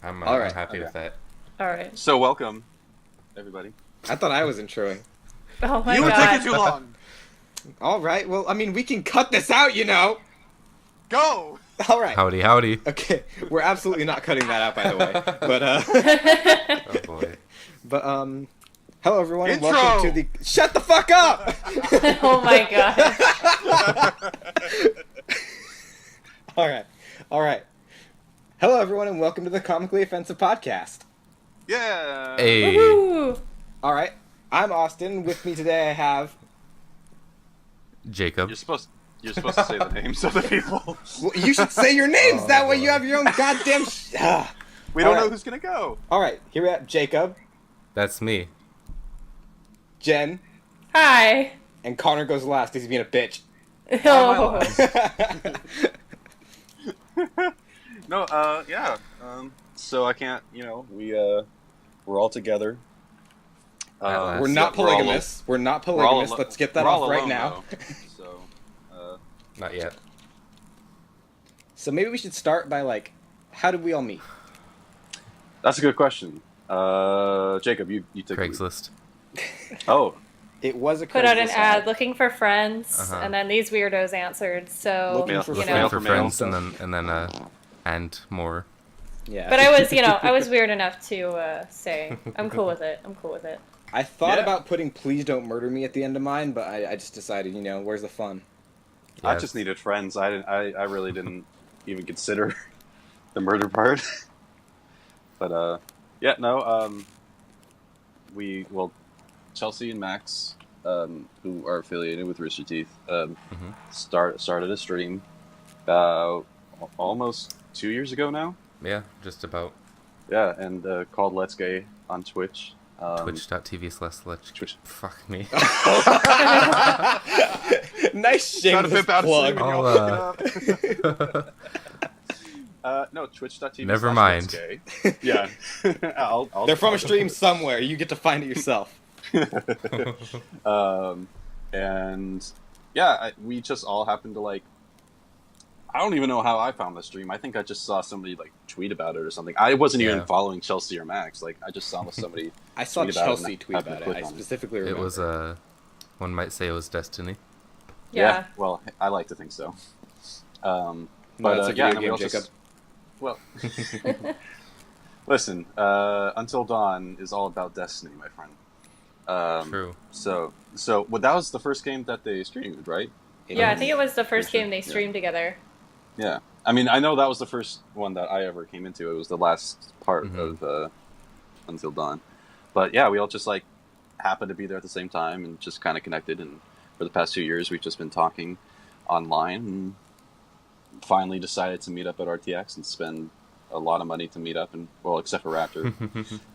I'm All right. happy with that. All right. So welcome, everybody. I thought I was introing. Oh my You were god. taking too long. All right. Well, I mean, we can cut this out, you know. Go. All right. Howdy. Okay. We're absolutely not cutting that out, by the way. But Oh boy. but hello everyone, and Intro! welcome to the. Shut the fuck up! Oh my god. All right. Hello everyone, and welcome to the Comically Offensive podcast. Yeah. Hey. Woohoo. All right. I'm Austin. With me today, I have. Jacob. You're supposed to say the names of the people. Well, you should say your names. Oh, that way, boy. you have your own goddamn. We don't All know right. who's gonna go. All right. Here we have Jacob, That's me. Jen, Hi. and Connor goes last because he's being a bitch. Oh. No. Yeah. So I can't. We're all together. At last. We're not we're all polygamous. We're not We're all polygamous. alo- Let's get that we're all off right alone, now. though. So. Not yet. So maybe we should start by how did we all meet? That's a good question. Jacob, you take the lead. Craigslist. Oh. It was a Put out an Craigslist ad looking for friends, Uh-huh. and then these weirdos answered. So Looking for you friends. know. Mail For for mail friends stuff. and more. Yeah. But I was weird enough to say I'm cool with it. I'm cool with it. I thought Yeah. about putting "Please don't murder me" at the end of mine, but I just decided, where's the fun? I Yes. just needed friends. I really didn't even consider the murder part. But Chelsea and Max, who are affiliated with Rooster Teeth, started a stream about almost 2 years ago now. Yeah, just about. Yeah, and called Let's Gay on Twitch. Twitch.tv/let's. Twitch. Fuck me. Nice Got a shameless bip out plug. of stream, no, twitch.tv. Never mind. Yeah. I'll They're from a stream somewhere. You get to find it yourself. And yeah, we just all happened to I don't even know how I found the stream. I think I just saw somebody tweet about it or something. I wasn't even Yeah. following Chelsea or Max. I just saw somebody. I saw Tweet about it Chelsea and tweet happened about to it. click I on it. specifically It remember. was one might say it was destiny. Yeah. Well, I like to think so. No, But that's a yeah, video and we game, all Jacob. just well. Listen, Until Dawn is all about destiny, my friend. True. So that was the first game that they streamed, right? Yeah, I think it was the first game they Yeah. streamed together. Yeah. I mean, I know that was the first one that I ever came into. It was the last part Mhm. of Until Dawn. But yeah, we all just happened to be there at the same time and just kind of connected. And for the past 2 years, we've just been talking online and finally decided to meet up at RTX and spend a lot of money to meet up. And well, except for Raptor,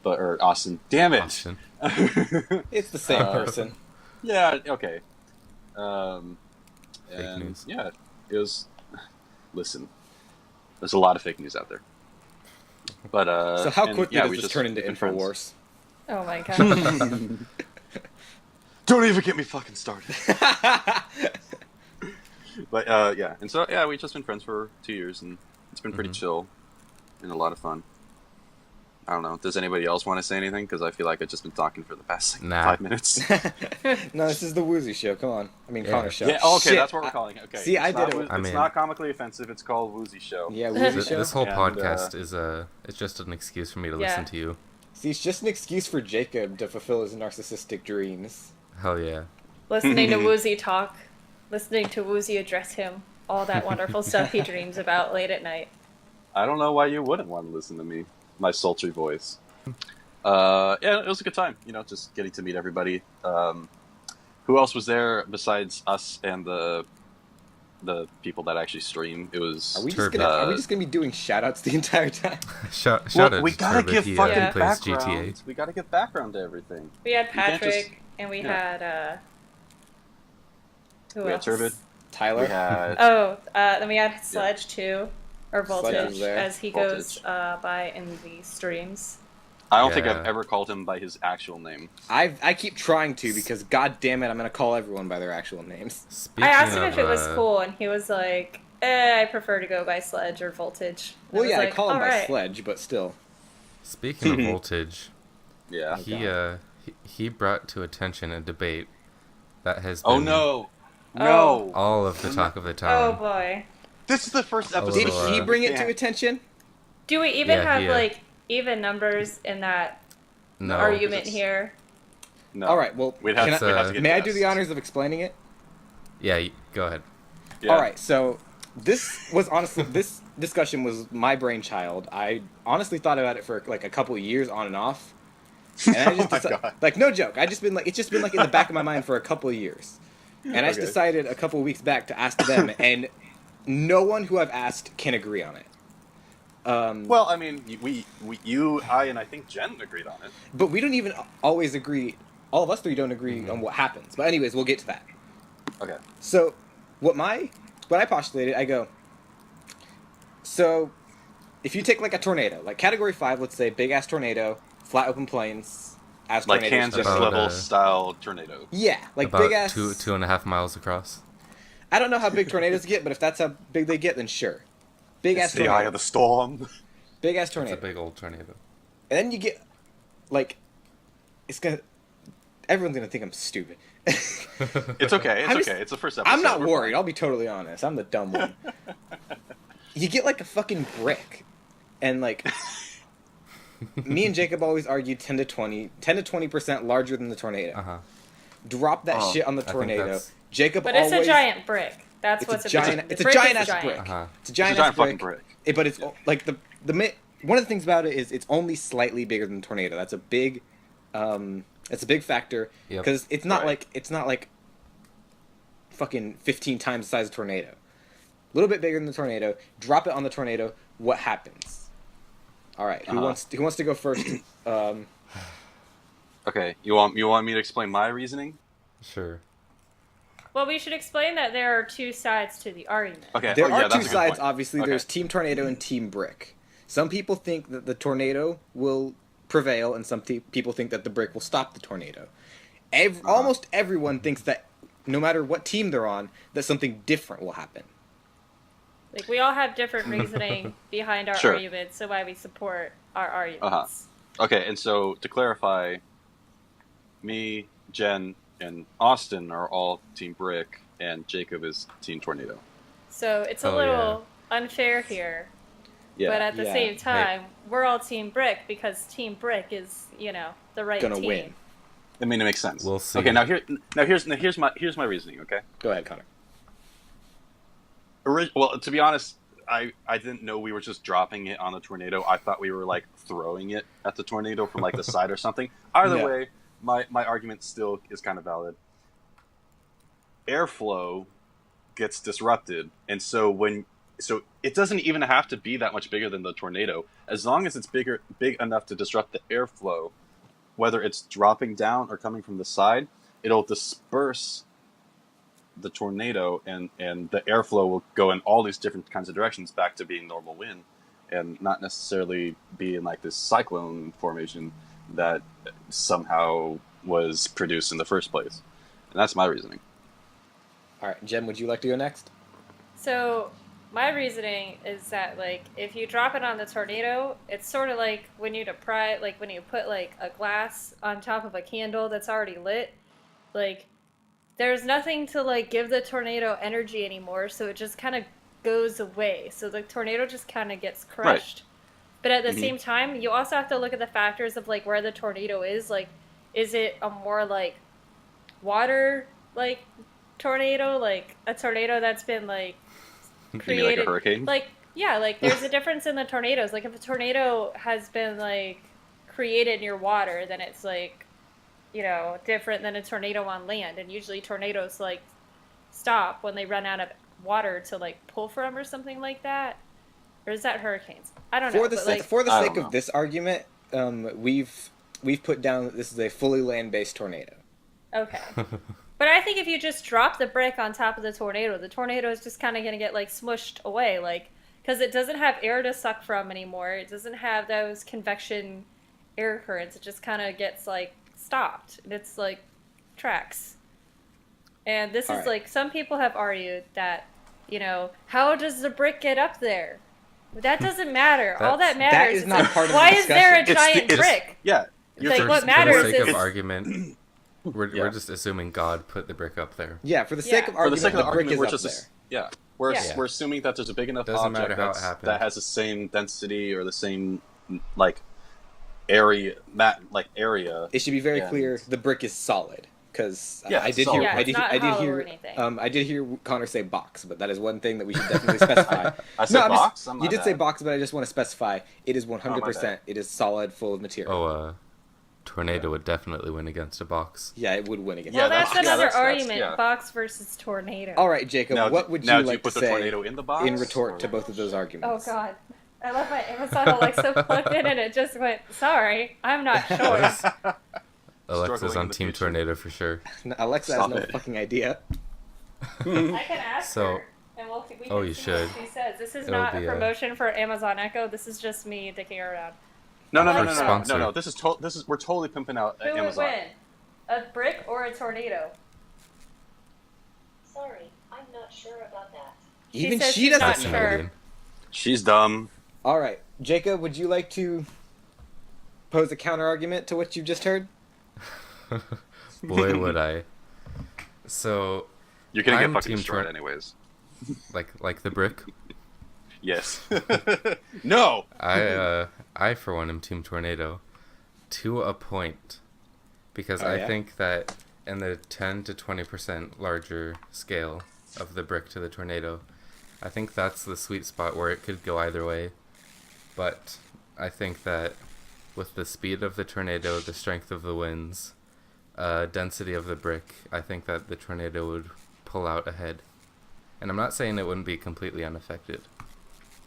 or Austin. Damn it! Austin. It's the same Uh, person. Yeah. Okay. Fake And news. yeah, it was. Listen, there's a lot of fake news out there. But So how and, quickly yeah, does we this just turn into been friends. Infowars? Oh my god. Don't even get me fucking started. But yeah, and so yeah, we've just been friends for 2 years, and it's been pretty chill and a lot of fun. I don't know. Does anybody else want to say anything? Because I feel like I've just been talking for the past Nah. 5 minutes. No, this is the Woozy Show. Come on. I mean, Yeah. Connor's show. Yeah. Okay, Shit. that's what we're calling it. Okay. See, I It's did not it. Woo- I It's mean- not comically offensive. It's called Woozy Show. Yeah, Woozy This, Show. this whole And, podcast is it's just an excuse for me to Yeah. listen to you. See, it's just an excuse for Jacob to fulfill his narcissistic dreams. Hell yeah. Listening to Woozy talk, listening to Woozy address him, all that wonderful stuff he dreams about late at night. I don't know why you wouldn't want to listen to me, my sultry voice. Yeah, it was a good time. Just getting to meet everybody. Who else was there besides us and the people that actually stream? It was. Are we just Turbid. gonna be doing shoutouts the entire time? Shout Well, out we to gotta Turbid. give He fucking Yeah. plays background. GTA. We gotta give background to everything. We had can't just- Patrick, and we yeah. had who We had else? Turbid. Tyler? We had. Oh, then we had Sledge too, or Sledge Voltage, was there. as he goes by in the streams. I don't think Yeah. I've ever called him by his actual name. I keep trying to because god damn it, I'm gonna call everyone by their actual names. Speaking I asked him of, if it was cool, and he was like, I prefer to go by Sledge or Voltage. Well, was yeah, like, I call him by "Alright." Sledge, but still. Speaking of voltage, Yeah. he brought to attention a debate that has Oh been no. Oh. No. all of the talk of the Oh town. boy. This is the first episode. Did little, he bring it to Yeah. attention? Do we even Yeah, have he, like even numbers in that No, argument it's- here? No. All right. Well, We'd have, It's, we'd have to get may I do the guests. honors of explaining it? Yeah, go ahead. Yeah. All right. So this was honestly this discussion was my brainchild. I honestly thought about it for like a couple of years on and off. And I Oh just my God. like no joke. It's just been like in the back of my mind for a couple of years. And I just Okay. decided a couple of weeks back to ask them, and no one who I've asked can agree on it. Well, I mean, you, I, and I think Jen agreed on it. But we don't even always agree. All of us three don't agree on what happens. But anyways, we'll get to that. Okay. So, what I postulated, I go. So, if you take like a tornado, like Category 5, let's say big ass tornado, flat open plains, as Like tornadoes Kansas generally- About, level style tornado. Yeah, like About big ass. 2.5 miles across. I don't know how big tornadoes get, but if that's how big they get, then sure. Big It's ass the eye tornado. of the storm. Big ass It's tornado. a big old tornado. And then you get, like, it's gonna. Everyone's gonna think I'm stupid. It's okay. It's I'm just- okay. It's the first episode. I'm not We're worried. fine. I'll be totally honest. I'm the dumb one. You get like a fucking brick, and like, me and Jacob always argued 10 to 20% larger than the tornado. Uh-huh. Drop that Oh, shit on the I think tornado. that's- Jacob But always. it's a giant brick. That's It's what's a giant. important. It's The a brick is giant ass brick. Uh-huh. It's a It's a giant giant ass fucking brick. brick. But it's like one of the things about it is it's only slightly bigger than the tornado. That's a big, it's a big factor Yep. because it's not Right. like fucking 15 times the size of a tornado. A little bit bigger than the tornado. Drop it on the tornado. What happens? All right. Who Uh-huh. wants to go first? Okay. You want me to explain my reasoning? Sure. Well, we should explain that there are two sides to the argument. Okay. There oh, yeah, are that's two a good sides, point. obviously. Okay. There's Team Tornado and Team Brick. Some people think that the tornado will prevail, and some people think that the brick will stop the tornado. Almost everyone thinks that no matter what team they're on, that something different will happen. Like, we all have different reasoning behind our Sure. arguments, so why we support our arguments. Uh-huh. Okay, and so to clarify, me, Jen, and Austin are all Team Brick, and Jacob is Team Tornado. So it's a Oh, little unfair here, Yeah. but at the Yeah. same time, we're all Team Brick because Team Brick is, the right Gonna team. win. I mean, it makes sense. We'll see. Okay, here's my reasoning. Okay. Go ahead, Connor. Well, to be honest, I didn't know we were just dropping it on the tornado. I thought we were like throwing it at the tornado from like the side or something. Either No. way, my argument still is kind of valid. Airflow gets disrupted, and so it doesn't even have to be that much bigger than the tornado. As long as it's big enough to disrupt the airflow, whether it's dropping down or coming from the side, it'll disperse the tornado, and the airflow will go in all these different kinds of directions back to being normal wind, and not necessarily be in like this cyclone formation that somehow was produced in the first place. And that's my reasoning. All right, Jen, would you like to go next? So my reasoning is that, like, if you drop it on the tornado, it's sort of like when you when you put like a glass on top of a candle that's already lit, like, there's nothing to like give the tornado energy anymore, so it just kind of goes away. So the tornado just kind of gets crushed. But at the Mhm. same time, you also have to look at the factors of like where the tornado is. Like, is it a more like water like tornado, like a tornado that's been like You mean created like a hurricane? like, yeah, like there's a difference in the tornadoes. Like, if a tornado has been like created near water, then it's like, different than a tornado on land. And usually tornadoes like stop when they run out of water to like pull from or something like that. Or is that hurricanes? I don't know. For the but, sake, like, for the I sake don't of know. this argument, we've put down that this is a fully land-based tornado. okay. But I think if you just drop the brick on top of the tornado is just kind of going to get like smushed away, like, because it doesn't have air to suck from anymore. It doesn't have those convection air currents. It just kind of gets like stopped. And it's like tracks. And this All is right. like, some people have argued that, how does the brick get up there? That doesn't matter. All that That's- matters That is not part of why the is there a discussion. giant brick? Yeah. Like, what for matters the sake is- of argument, we're Yeah. just assuming God put the brick up there. Yeah, for the sake Yeah. of For argument, the sake of the the brick argument, is we're up just there. yeah. Yeah. We're assuming that there's a big enough Doesn't matter object how it happened. that has the same density or the same like area area. It should be very Yeah. clear the brick is solid. Because Yeah, I it's did solid. hear, Yeah, I it's did, not I did hollow or hear, anything. I did hear Connor say box, but that is one thing that we should definitely specify. I said I'm box. just- I'm you not did say bad. box, but I just want to specify it is Oh, 100%. It is solid, full of material. Oh, tornado would definitely win against a box. Yeah, it would win against. Yeah, Well, the that's box. another that's- argument. yeah. Box versus tornado. All right, Jacob. Now, what would now you do like you put to the say tornado in the box? in retort or- to both of those Oh arguments? God, I left my Amazon Alexa plugged in and it just went. Sorry, I'm not sure. Alexa's Struggling in on the Team future. Tornado for sure. No, Alexa Stop has no it. fucking idea. I can ask So- her, and we can Oh, you see what should. she says. This is It'll not a be a- promotion for Amazon Echo. This is just me dicking around. No, Sponsor. This is we're totally pimping out Who would Amazon. win? A brick or a tornado? Sorry, I'm not sure about that. Even says she she's doesn't not know. sure. Fascinating. She's dumb. All right, Jacob. Would you like to pose a counter argument to what you've just heard? Boy, would I. So, You're gonna I'm get fucking Team destroyed Tor- anyways. like the brick, Yes. No. I for one am Team Tornado, to a point, because Oh, I yeah? think that in the 10 to 20% larger scale of the brick to the tornado, I think that's the sweet spot where it could go either way. But I think that with the speed of the tornado, the strength of the winds, density of the brick, I think that the tornado would pull out ahead. And I'm not saying it wouldn't be completely unaffected.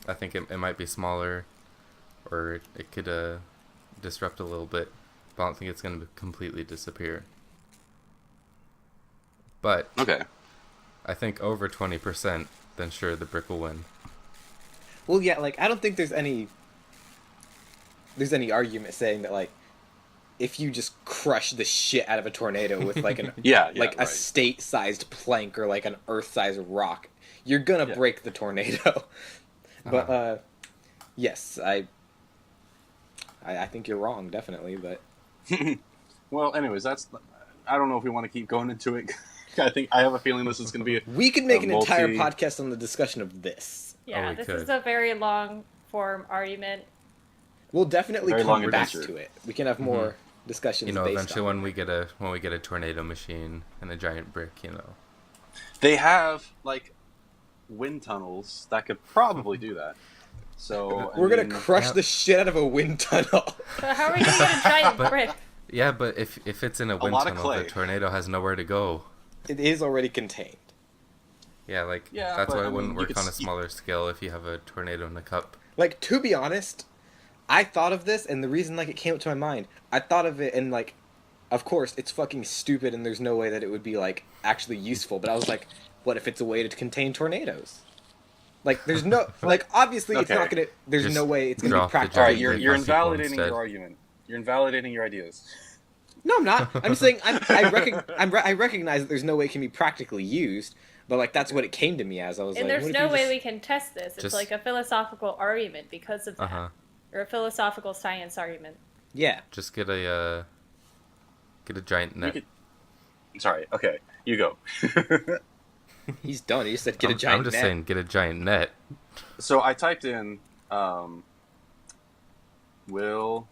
I think it might be smaller, or it could disrupt a little bit, but I don't think it's going to completely disappear. But Okay. I think over 20%, then sure, the brick will win. Well, yeah. Like I don't think there's any argument saying that like if you just crush the shit out of a tornado with like an Yeah. like a right. state-sized plank or like an Earth-sized rock, you're gonna Yeah. break the tornado. But Uh-huh. yes, I think you're wrong, definitely. But Well, anyways, that's. I don't know if we want to keep going into it. I have a feeling this is going to be. we could make A an entire multi- podcast on the discussion of this. Yeah, we this could. is a very long form argument. We'll definitely Very long come back adventure. to it. We can have more discussions. You know, based eventually on when we get a tornado machine and a giant brick, you know. They have like wind tunnels that could probably do that. So We're gonna mean, crush yeah. the shit out of a wind tunnel. So how are we gonna get a giant But- brick? Yeah, but if it's in a wind lot of tunnel, the clay. tornado has nowhere to go. It is already contained. Yeah, like Yeah, that's but, why I it mean, wouldn't you work could on a s- smaller scale if you have a tornado in a cup. Like, to be honest, I thought of this, and the reason like it came up to my mind, I thought of it, and like, of course, it's fucking stupid, and there's no way that it would be like actually useful. But I was like, what if it's a way to contain tornadoes? Like, there's no like obviously it's Okay. not gonna. There's Just no way it's gonna drop be the practical. All right, giant you're brick you're on people invalidating instead. your argument. You're invalidating your ideas. No, I'm not. I'm just saying I recognize that there's no way it can be practically used, but like that's what it came to me as. I was And like, there's what if no you way just- we can test this. It's Just- like a philosophical argument because of that, Uh huh. or a philosophical science argument. Yeah. Just get a giant net. could- Sorry. Okay, you go. He's done. He just said get a giant I'm just net. saying, get a giant net. So I typed in, will,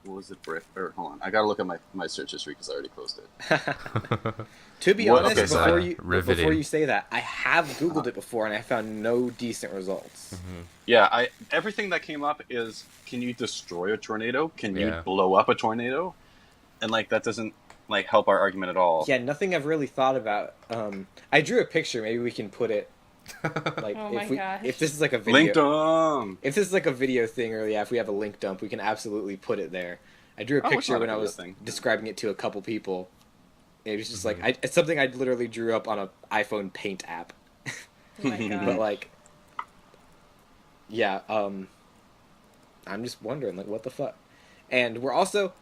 what was it, brick? Or hold on, I gotta look at my search history because I already closed it. To be What- honest, okay, so before riveting. you say that, I have Googled it before and I found no decent results. Yeah, everything that came up is, can you destroy a tornado? Can you Yeah. blow up a tornado? And like that doesn't like help our argument at all. Yeah, nothing I've really thought about. I drew a picture. Maybe we can put it like Oh my gosh. if this is like a video. Link them. If this is like a video thing, or yeah, if we have a link dump, we can absolutely put it there. I drew a Oh, it's picture not a when I video was thing. describing it to a couple people. It was just Mm-hmm. like it's something I literally drew up on a iPhone Paint app. Oh my god. But like, yeah, I'm just wondering, like, what the fuck? And we're also,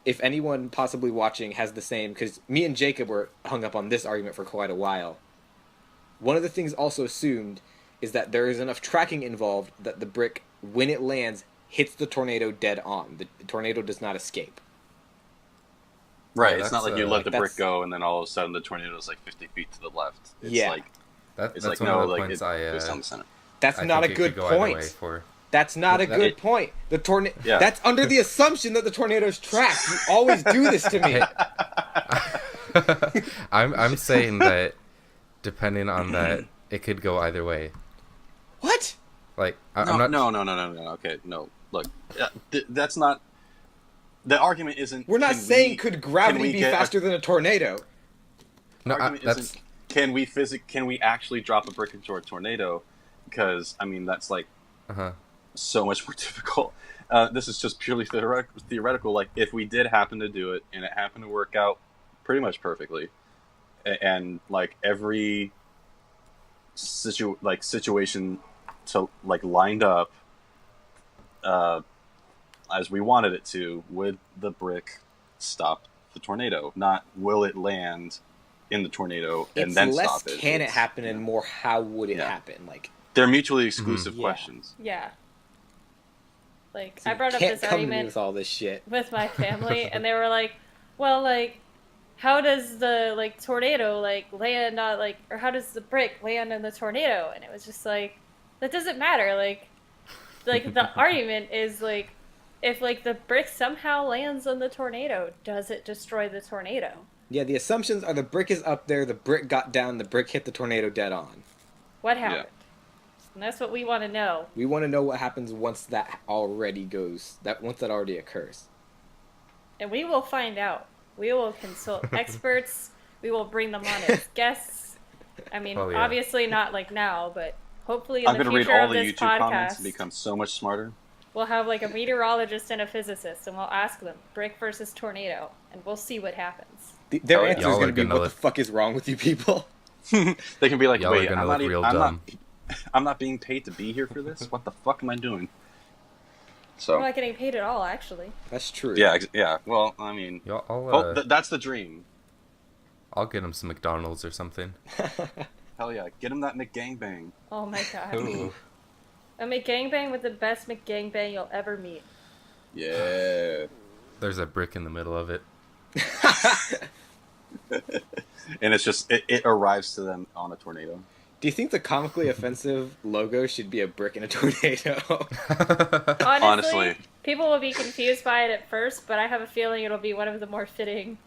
if anyone possibly watching has the same, because me and Jacob were hung up on this argument for quite a while. One of the things also assumed is that there is enough tracking involved that the brick, when it lands, hits the tornado dead on. The tornado does not escape. Right, Yeah, it's not that's, like you let the brick that's- go and then all of a sudden the tornado's like 50 feet to the left. It's Yeah. like That's it's like one no, of the like points it I goes down the center. That's I not a think it good could go either way point. for. That's not a That- good it- point. The tornado. Yeah. That's under the assumption that the tornado's tracked. You always do this to me. I'm saying that depending on that, it could go either way. What? Like No, I'm not. no. Okay, no. Look, that's not. The argument isn't. We're not can saying we- could can gravity we be get faster than a tornado. The No, argument that's isn't. Can we actually drop a brick into a tornado? Because I mean that's like uh-huh. so much more difficult. This is just purely theoretical. Like if we did happen to do it and it happened to work out pretty much perfectly, and like every situation to like lined up as we wanted it to, would the brick stop the tornado? Not will it land in the tornado and It's then less stop it. can it It's- happen and more how would it Yeah. happen. Like They're mutually exclusive Yeah. questions. Yeah. Like, so I brought you up can't this come to me argument with all this shit. with my family, and they were like, well, like, how does the, like, tornado, like, land on, like, or how does the brick land in the tornado? And it was just like, that doesn't matter. Like the argument is, like, if, like, the brick somehow lands on the tornado, does it destroy the tornado? Yeah, the assumptions are the brick is up there, the brick got down, the brick hit the tornado dead on. What happened? And that's what we want to know. We want to know what happens once that already occurs. And we will find out. We will consult experts. We will bring them on as guests. I mean, Oh, yeah. obviously not like now, but hopefully in I'm the going to read future all of the this YouTube comments and podcast, become so much smarter. we'll have like a meteorologist and a physicist, and we'll ask them, brick versus tornado, and we'll see what happens. Their Oh, yeah. answer is Y'all going to are be, gonna what the look- fuck is wrong with you people? They can be like, Y'all wait, are gonna I'm look not, real I'm, dumb. I'm not being paid to be here for this? What the fuck am I doing? So, We're not getting paid at all, actually. That's true. yeah. Well, I mean, Y'all, that's the dream. I'll get him some McDonald's or something. Hell yeah, get him that McGangbang. Oh my god. Ooh. A McGangbang with the best McGangbang you'll ever meet. Yeah. There's a brick in the middle of it. And it's just, it arrives to them on a tornado. Do you think the comically offensive logo should be a brick in a tornado? Honestly, Honestly. people will be confused by it at first, but I have a feeling it'll be one of the more fitting.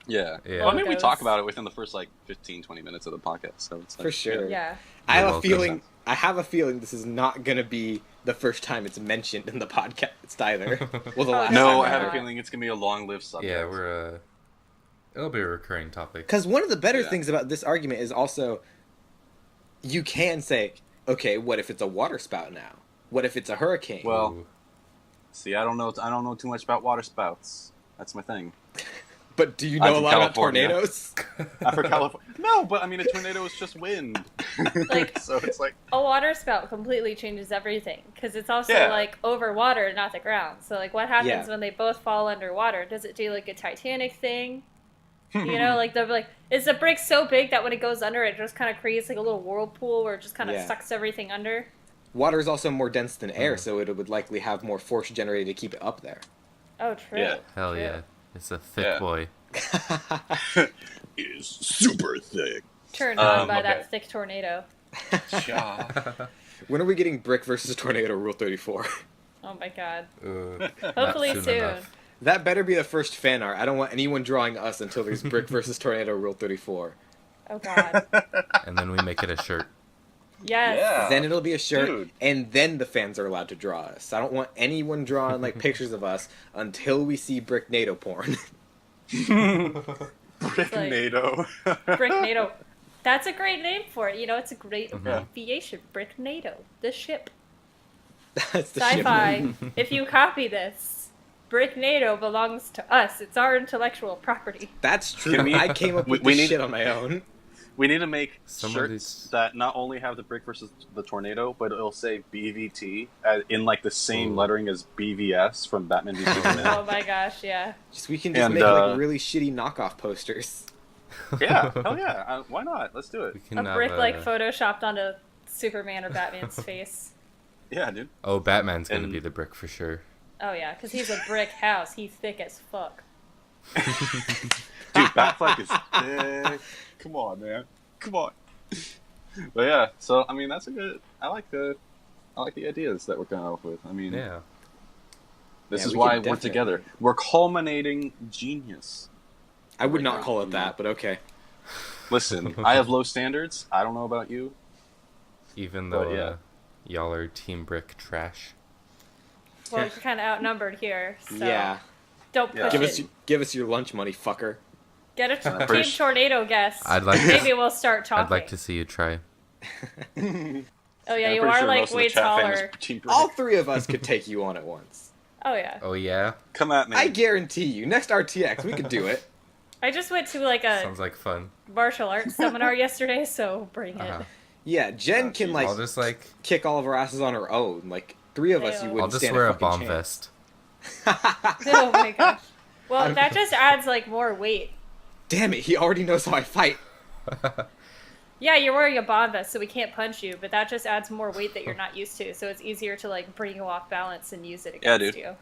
Yeah. Yeah. Well, I mean, we Logos. talk about it within the first, 15, 20 minutes of the podcast, so it's like, For sure. Yeah. I have You're a welcome. feeling. I have a feeling this is not going to be the first time it's mentioned in the podcast either. Well, the last No, time I have a not. feeling it's going to be a long-lived subject. Yeah, it'll be a recurring topic. Because one of the better Yeah. things about this argument is also, you can say, okay, what if it's a water spout now? What if it's a hurricane? Well, Ooh. See, I don't know too much about water spouts. That's my thing. but do you I'm know a from lot California. about tornadoes? I'm from California. No, but I mean, a tornado is just wind. Like- so it's like, A water spout completely changes everything because it's also Yeah. like over water, not the ground. So like, what happens Yeah. when they both fall underwater? Does it do like a Titanic thing? You know, like is the brick so big that when it goes under, it just kind of creates like a little whirlpool where it just kind of Yeah. sucks everything under? Water is also more dense than air, Mhm. so it would likely have more force generated to keep it up there. Oh, true. Yeah. Hell True. yeah. It's a thick Yeah. boy. is super thick. Turned on by okay. that thick tornado. When are we getting brick versus tornado rule 34? Oh my god. Not Hopefully soon. enough. That better be the first fan art. I don't want anyone drawing us until there's brick versus tornado rule 34. Oh god. And then we make it a shirt. Yes. Yeah. Then it'll be a shirt, Dude. and then the fans are allowed to draw us. I don't want anyone drawing like pictures of us until we see brick NATO porn. Bricknado. Bricknado. That's a great name for it. You know, it's a great Mhm. abbreviation. Bricknado. The ship. That's the ship. Sci-fi. If you copy this, Bricknado belongs to us. It's our intellectual property. That's true. Can we- I came up with we this need- shit on my own. We need to make Some of shirts these- that not only have the brick versus the tornado, but it'll say BVT in like the same Ooh. lettering as BVS from Batman v Oh Superman. my gosh, yeah. Just we can just And, make like really shitty knockoff posters. Yeah, hell yeah. Why not? Let's do it. We can A have brick like photoshopped onto Superman or Batman's face. Yeah, dude. Oh, Batman's gonna And- be the brick for sure. Oh yeah, because he's a brick house. He's thick as fuck. Dude, Batfleck is thick. Come on, man. Come on. But yeah, so I mean that's a good. I like the ideas that we're coming up with. I mean, Yeah. this Yeah, is we why can we're definitely- together. We're culminating genius. I would not call it that, but okay. Listen, I have low standards. I don't know about you. Even But, though yeah. y'all are Team Brick trash. Well, you're kind of outnumbered here, so Yeah. don't Yeah. push it. Give us your lunch money, fucker. Get a I'm Team pretty su- Tornado guest. I'd like to- Maybe we'll start talking. I'd like to see you try. Oh yeah, I'm you pretty are sure like most of the way chat fans taller. are Team Brick. All three of us could take you on at once. Oh yeah. Oh yeah? Come at me. I guarantee you. Next RTX, we could do it. I just went to like a Sounds like fun. martial arts seminar yesterday, so bring it. Uh-huh. Yeah, Jen can like I'll just like kick all of our asses on her own. Like 3 of us, you Ew. wouldn't I'll just stand wear a fucking bomb chance. vest. Oh my gosh. Well, that just adds like more weight. Damn it! He already knows how I fight. Yeah, you're wearing a bomb vest, so we can't punch you, but that just adds more weight that you're not used to, so it's easier to like bring you off balance and use it Yeah, against dude. you.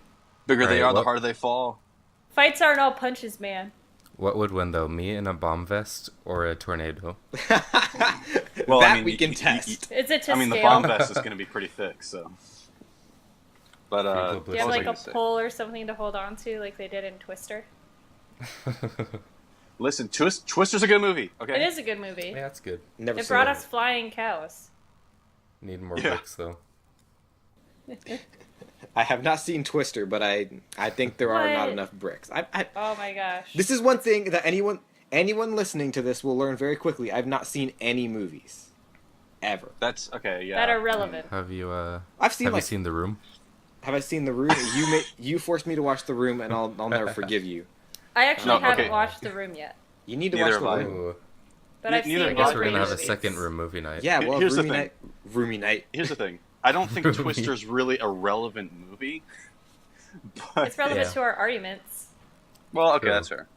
Bigger they Right, are, the what- harder they fall. Fights aren't all punches, man. What would win though, me in a bomb vest or a tornado? Well, that I mean, we can you- test. Is it to I mean, the scale? bomb vest is going to be pretty thick, so. But Pretty Do you have What was like I a gonna pole or something to hold on to, like they did in Twister? listen, Twister's a good movie. Okay. It is a good movie. Yeah, that's good. Never It seen brought it. us flying cows. Need more Yeah. bricks though. I have not seen Twister, but I think there are not What? enough bricks. Oh my gosh. This is one thing that anyone listening to this will learn very quickly. I've not seen any movies, ever. That's okay. Yeah. that are relevant. Have you I've seen have like you seen The Room? have I seen The Room? You forced me to watch The Room, and I'll never forgive you. I actually No, haven't okay. watched The Room yet, You need to Neither watch have The I. Room. Ooh. but I've Neither seen have I. I those guess we're gonna have a movies. second room movie night. Yeah, well, Here's the Roomy thing. Night. Roomy Night. Here's the thing. I don't think Movie. Twister's really a relevant movie. But, It's relevant Yeah. to our arguments. well, okay, True. that's fair.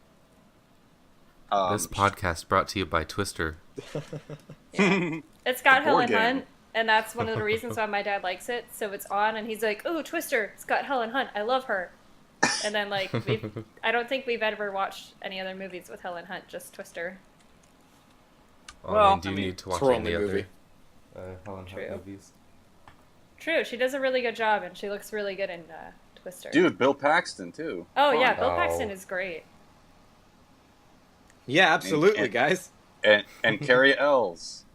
This podcast brought to you by Twister. It's got board Helen game. Hunt, and that's one of the reasons why my dad likes it. So it's on, and he's like, "Oh, Twister! It's got Helen Hunt. I love her." And then like, I don't think we've ever watched any other movies with Helen Hunt, just Twister. Well, I mean, do you I mean, need to watch it's her any only movie. other Helen True. Hunt movies? True, she does a really good job, and she looks really good in Twister. Dude, Bill Paxton too. Oh Come yeah, on. Bill Oh. Paxton is great. Yeah, absolutely, And- guys. and Carrie Ells.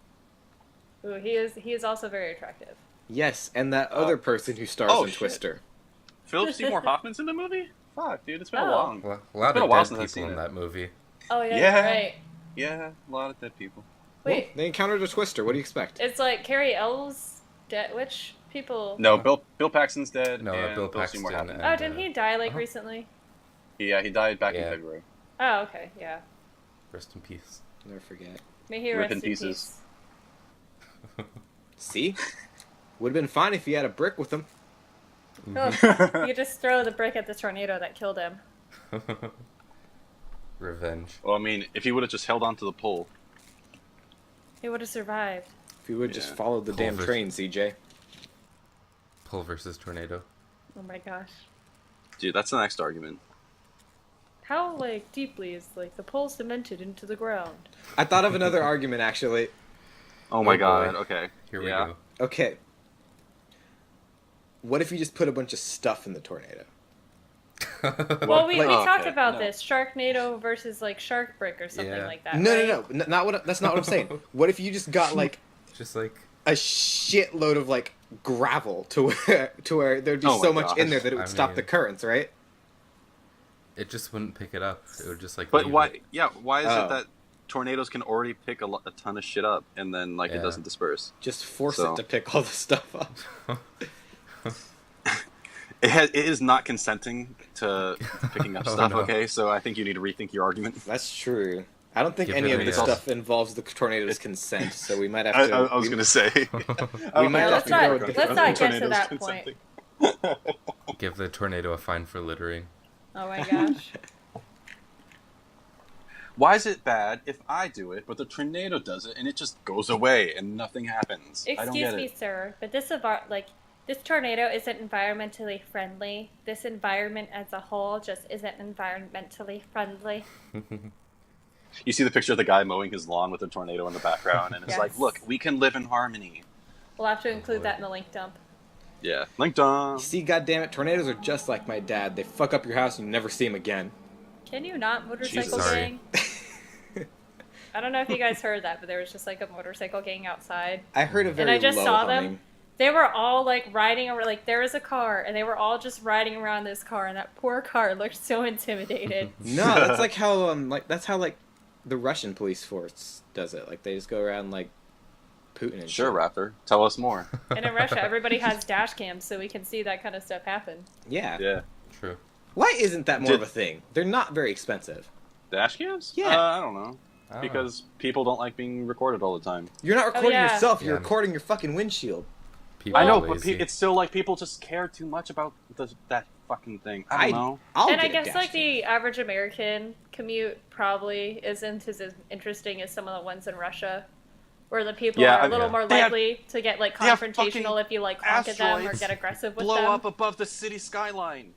Ooh, he is also very attractive. Yes, and that other person who stars oh, in shit. Twister. Philip Seymour Hoffman's in the movie. Fuck, dude, it's been a Oh. long. A lot been a of while dead since I've people seen in it. that movie. Oh yeah, Yeah. you're right. Yeah, a lot of dead people. Wait, Well, they encountered a Twister. What do you expect? it's like Carrie Ells, which people? No, Bill Paxton's dead. No, and Bill Seymour Paxton Hoffman. Oh, didn't he die like Uh-huh. recently? Yeah, he died back in Yeah. February. Oh, okay, yeah. Rest in peace. Never forget. May he Rip rest in in pieces. peace. See? Would have been fine if he had a brick with him. Oh, you just throw the brick at the tornado that killed him. Revenge. Well, I mean, if he would have just held on to the pole. He would have survived. If he would have just Yeah. followed the damn Pulver. train, CJ. Pull versus tornado. Oh my gosh. Dude, that's the next argument. How like deeply is like the pole cemented into the ground? I thought of another argument, actually. Oh my Oh, god, boy. okay. Here Yeah. we go. Okay. What if you just put a bunch of stuff in the tornado? Well, we like- talked okay, about no. this Sharknado versus like Shark Brick or something Yeah. like that. No, right? no, no, not what. That's not what I'm saying. What if you just got like Just like a shitload of like gravel to where there'd be Oh my so much in gosh. there that it would I stop mean- the currents, right? it just wouldn't pick it up. It would just like. But leave why? it. Yeah, why is Oh. it that tornadoes can already pick a ton of shit up and then like it Yeah. doesn't disperse? Just force So- it to pick all the stuff up. It is not consenting to picking up Oh, stuff. no. Okay, so I think you need to rethink your argument. That's true. I don't think Give any it of a this yes. stuff involves the tornado's consent, so we might have I, to. I was we- gonna say. We might Yeah, have to go with let's not get to that Tornadoes point. Give the tornado a fine for littering. Oh my gosh. Why is it bad if I do it, but the tornado does it and it just goes away and nothing happens? I don't Excuse get me, it. sir, but this tornado isn't environmentally friendly. This environment as a whole just isn't environmentally friendly. You see the picture of the guy mowing his lawn with a tornado in the background, and it's like, Yes. look, we can live in harmony. We'll have to include that in the link dump. Yeah, link dump. You see, goddammit, tornadoes are just like my dad. They fuck up your house and you never see them again. Can you not motorcycle Jesus. Sorry. gang? I don't know if you guys heard that, but there was just like a motorcycle gang outside. I heard a very And I just low saw humming. them. They were all like riding over, like there was a car, and they were all just riding around this car, and that poor car looked so intimidated. No, that's like how the Russian police force does it. Like they just go around like Putin and Sure, shit. Raptor. Tell us more. And in Russia, everybody has dash cams, so we can see that kind of stuff happen. Yeah. Yeah. True. Why isn't that more Did- of a thing? They're not very expensive. Dash cams? Yeah. I don't know. I don't Because people don't like being recorded all the time. You're not recording yeah. yourself. You're Yeah. recording your fucking windshield. People I know, are but lazy. it's still like people just care too much about that fucking thing. I don't know. I'll And I get a guess dash like cam. the average American commute probably isn't as interesting as some of the ones in Russia, where the people Yeah, are a little more they have- likely to get like they have confrontational fucking if you like honk at them or asteroids get aggressive with Blow them. up above the city skyline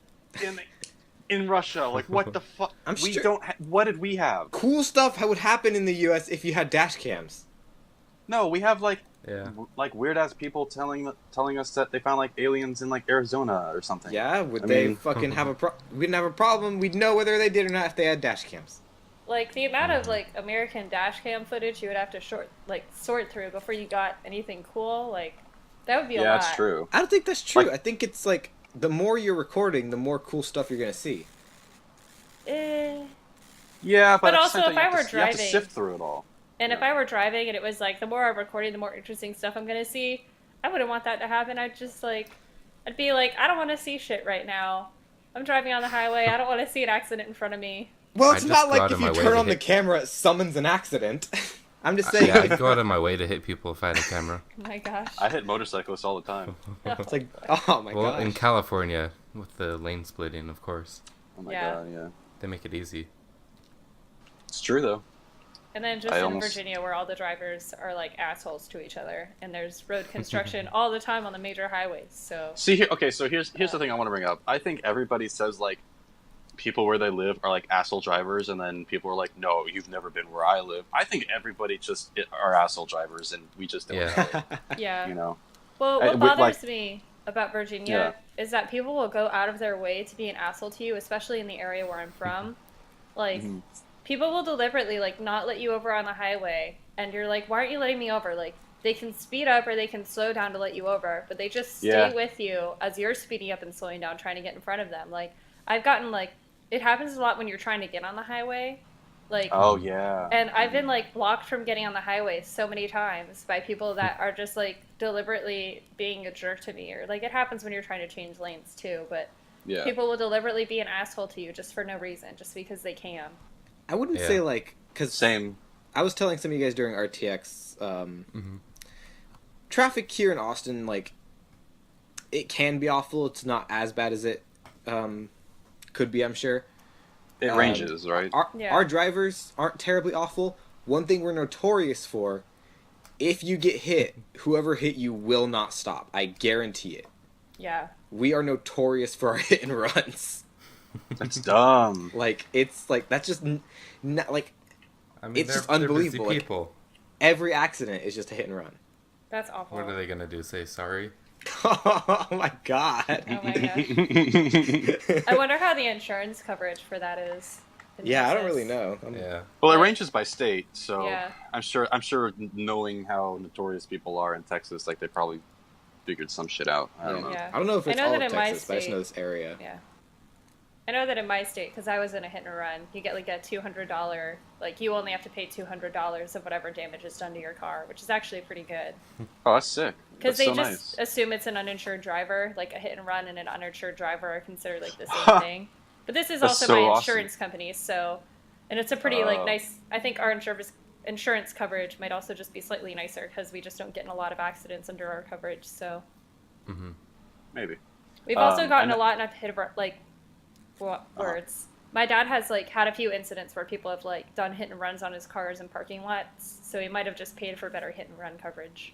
in Russia. Like, what the fuck? I'm We sure- don't. What did we have? Cool stuff would happen in the U.S. if you had dash cams. No, we have like Yeah. weird ass people telling us that they found like aliens in like Arizona or something. Yeah, would I they mean- fucking have a we didn't have a problem. We'd know whether they did or not if they had dash cams. Like the amount of like American dash cam footage you would have to sort through before you got anything cool, like that would be a Yeah, lot. that's true. I don't think that's true. Like- I think it's like the more you're recording, the more cool stuff you're gonna see. Yeah, But at the also, same time, if you I have were to- you have to driving- sift through it all. And if Yeah. I were driving and it was like the more I'm recording, the more interesting stuff I'm gonna see, I wouldn't want that to happen. I'd be like, I don't want to see shit right now. I'm driving on the highway. I don't want to see an accident in front of me. Well, I it's just not go like out if of you my way turn to on the hit- camera, it summons an accident. I'm just saying. Yeah, I'd go out of my way to hit people if I had a camera. Oh my gosh. I hit motorcyclists all the time. It's like, oh my Well, gosh. in California, with the lane splitting, of course, Oh my Yeah. god, yeah. they make it easy. It's true though. And then just I in almost- Virginia, where all the drivers are like assholes to each other, and there's road construction all the time on the major highways. So See here, okay, so here's the thing I want to bring up. I think everybody says like people where they live are like asshole drivers, and then people are like, no, you've never been where I live. I think everybody just are asshole drivers, and we just don't Yeah. know it, yeah. you know. Well, I- what with, bothers like- me about Virginia is that people will go out of their way to be an asshole to you, especially in the area where I'm from. Like, Mhm. people will deliberately, like, not let you over on the highway, and you're like, why aren't you letting me over? Like, they can speed up or they can slow down to let you over, but they just stay Yeah. with you as you're speeding up and slowing down, trying to get in front of them. Like, I've gotten, like, it happens a lot when you're trying to get on the highway. Like, Oh yeah. and I've been like blocked from getting on the highway so many times by people that are just like deliberately being a jerk to me, or like it happens when you're trying to change lanes too. But Yeah. people will deliberately be an asshole to you just for no reason, just because they can. I wouldn't Yeah. say like, because Same. I was telling some of you guys during RTX, Mhm. traffic here in Austin, like, it can be awful. It's not as bad as it could be, I'm sure. It ranges, right? Yeah. Our drivers aren't terribly awful. One thing we're notorious for, if you get hit, whoever hit you will not stop. I guarantee it. Yeah. We are notorious for our hit and runs. That's dumb. Like, it's like, that's just not like, I mean, It's just they're busy unbelievable, like- people. every accident is just a hit and run. That's awful. What are they gonna do? Say sorry? Oh my god. Oh my gosh. I wonder how the insurance coverage for that is. in Yeah, I don't Texas. really know. Yeah. Well, it Like- ranges by state, so Yeah. I'm sure knowing how notorious people are in Texas, like they probably figured some shit out. I don't know. Yeah. I don't know if I it's know all that of in my Texas, but I just know state- this area. Yeah. I know that in my state, because I was in a hit and run, you get like a $200, like you only have to pay $200 of whatever damage is done to your car, which is actually pretty good. Oh, that's sick. Because That's they so just nice. assume it's an uninsured driver, like a hit and run and an uninsured driver are considered like the same thing. But this is That's also so my awesome. insurance company, so, and it's a pretty like Oh. nice. I think our insurance coverage might also just be slightly nicer because we just don't get in a lot of accidents under our coverage. So Mm-hmm. Maybe. we've also gotten I a know- lot of hit like words. my dad has like had a few incidents where people have like done hit and runs on his cars in parking lots, so he might have just paid for better hit and run coverage.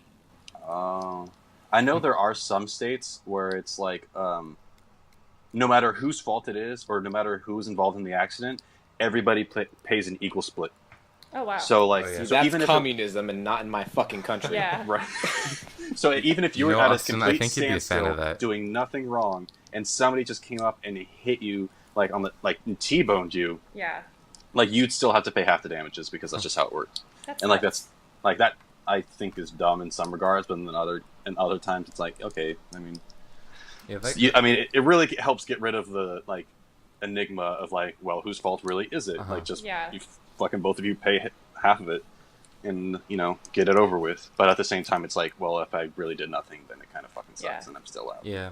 I know there are some states where it's like, no matter whose fault it is, or no matter who's involved in the accident, everybody pays an equal split. Oh wow. So like, Oh, yeah. so That's even communism and not in my fucking country. Yeah. right. So even if you were You know, at a Austin, I complete think you'd be a fan of standstill, that. doing nothing wrong, and somebody just came up and hit you like on the and T-boned you, Yeah. like you'd still have to pay half the damages because that's just how it works. That's And like nuts. that's like that I think is dumb in some regards, but in other times it's like, okay, I mean, Yeah, that, I mean, it really helps get rid of the like enigma of like, well, whose fault really is it? Uh-huh. Like, just Yeah. you fucking both of you pay half of it, and get it over with. But at the same time, it's like, well, if I really did nothing, then it kind of fucking sucks, Yeah. and I'm still out. yeah.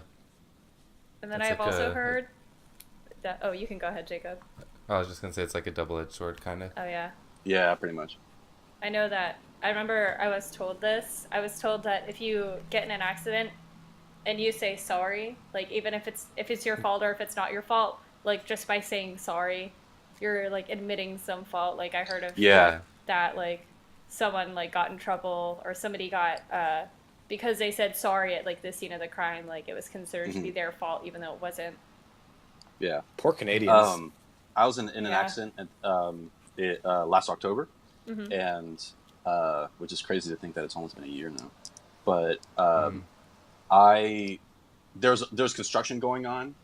And then It's I've like also a- heard that. Oh, you can go ahead, Jacob. I was just gonna say it's like a double-edged sword, kind of. Oh yeah. Yeah, pretty much. I know that. I remember I was told this. I was told that if you get in an accident and you say sorry, like even if it's your fault or if it's not your fault, like just by saying sorry, you're like admitting some fault. Like I heard of Yeah. that, like someone like got in trouble or somebody got because they said sorry at like the scene of the crime, like it was considered to be their fault even though it wasn't. Yeah. Poor Canadians. I was in an Yeah. accident last October, Mhm. and which is crazy to think that it's almost been a year now. But Mhm. there's construction going on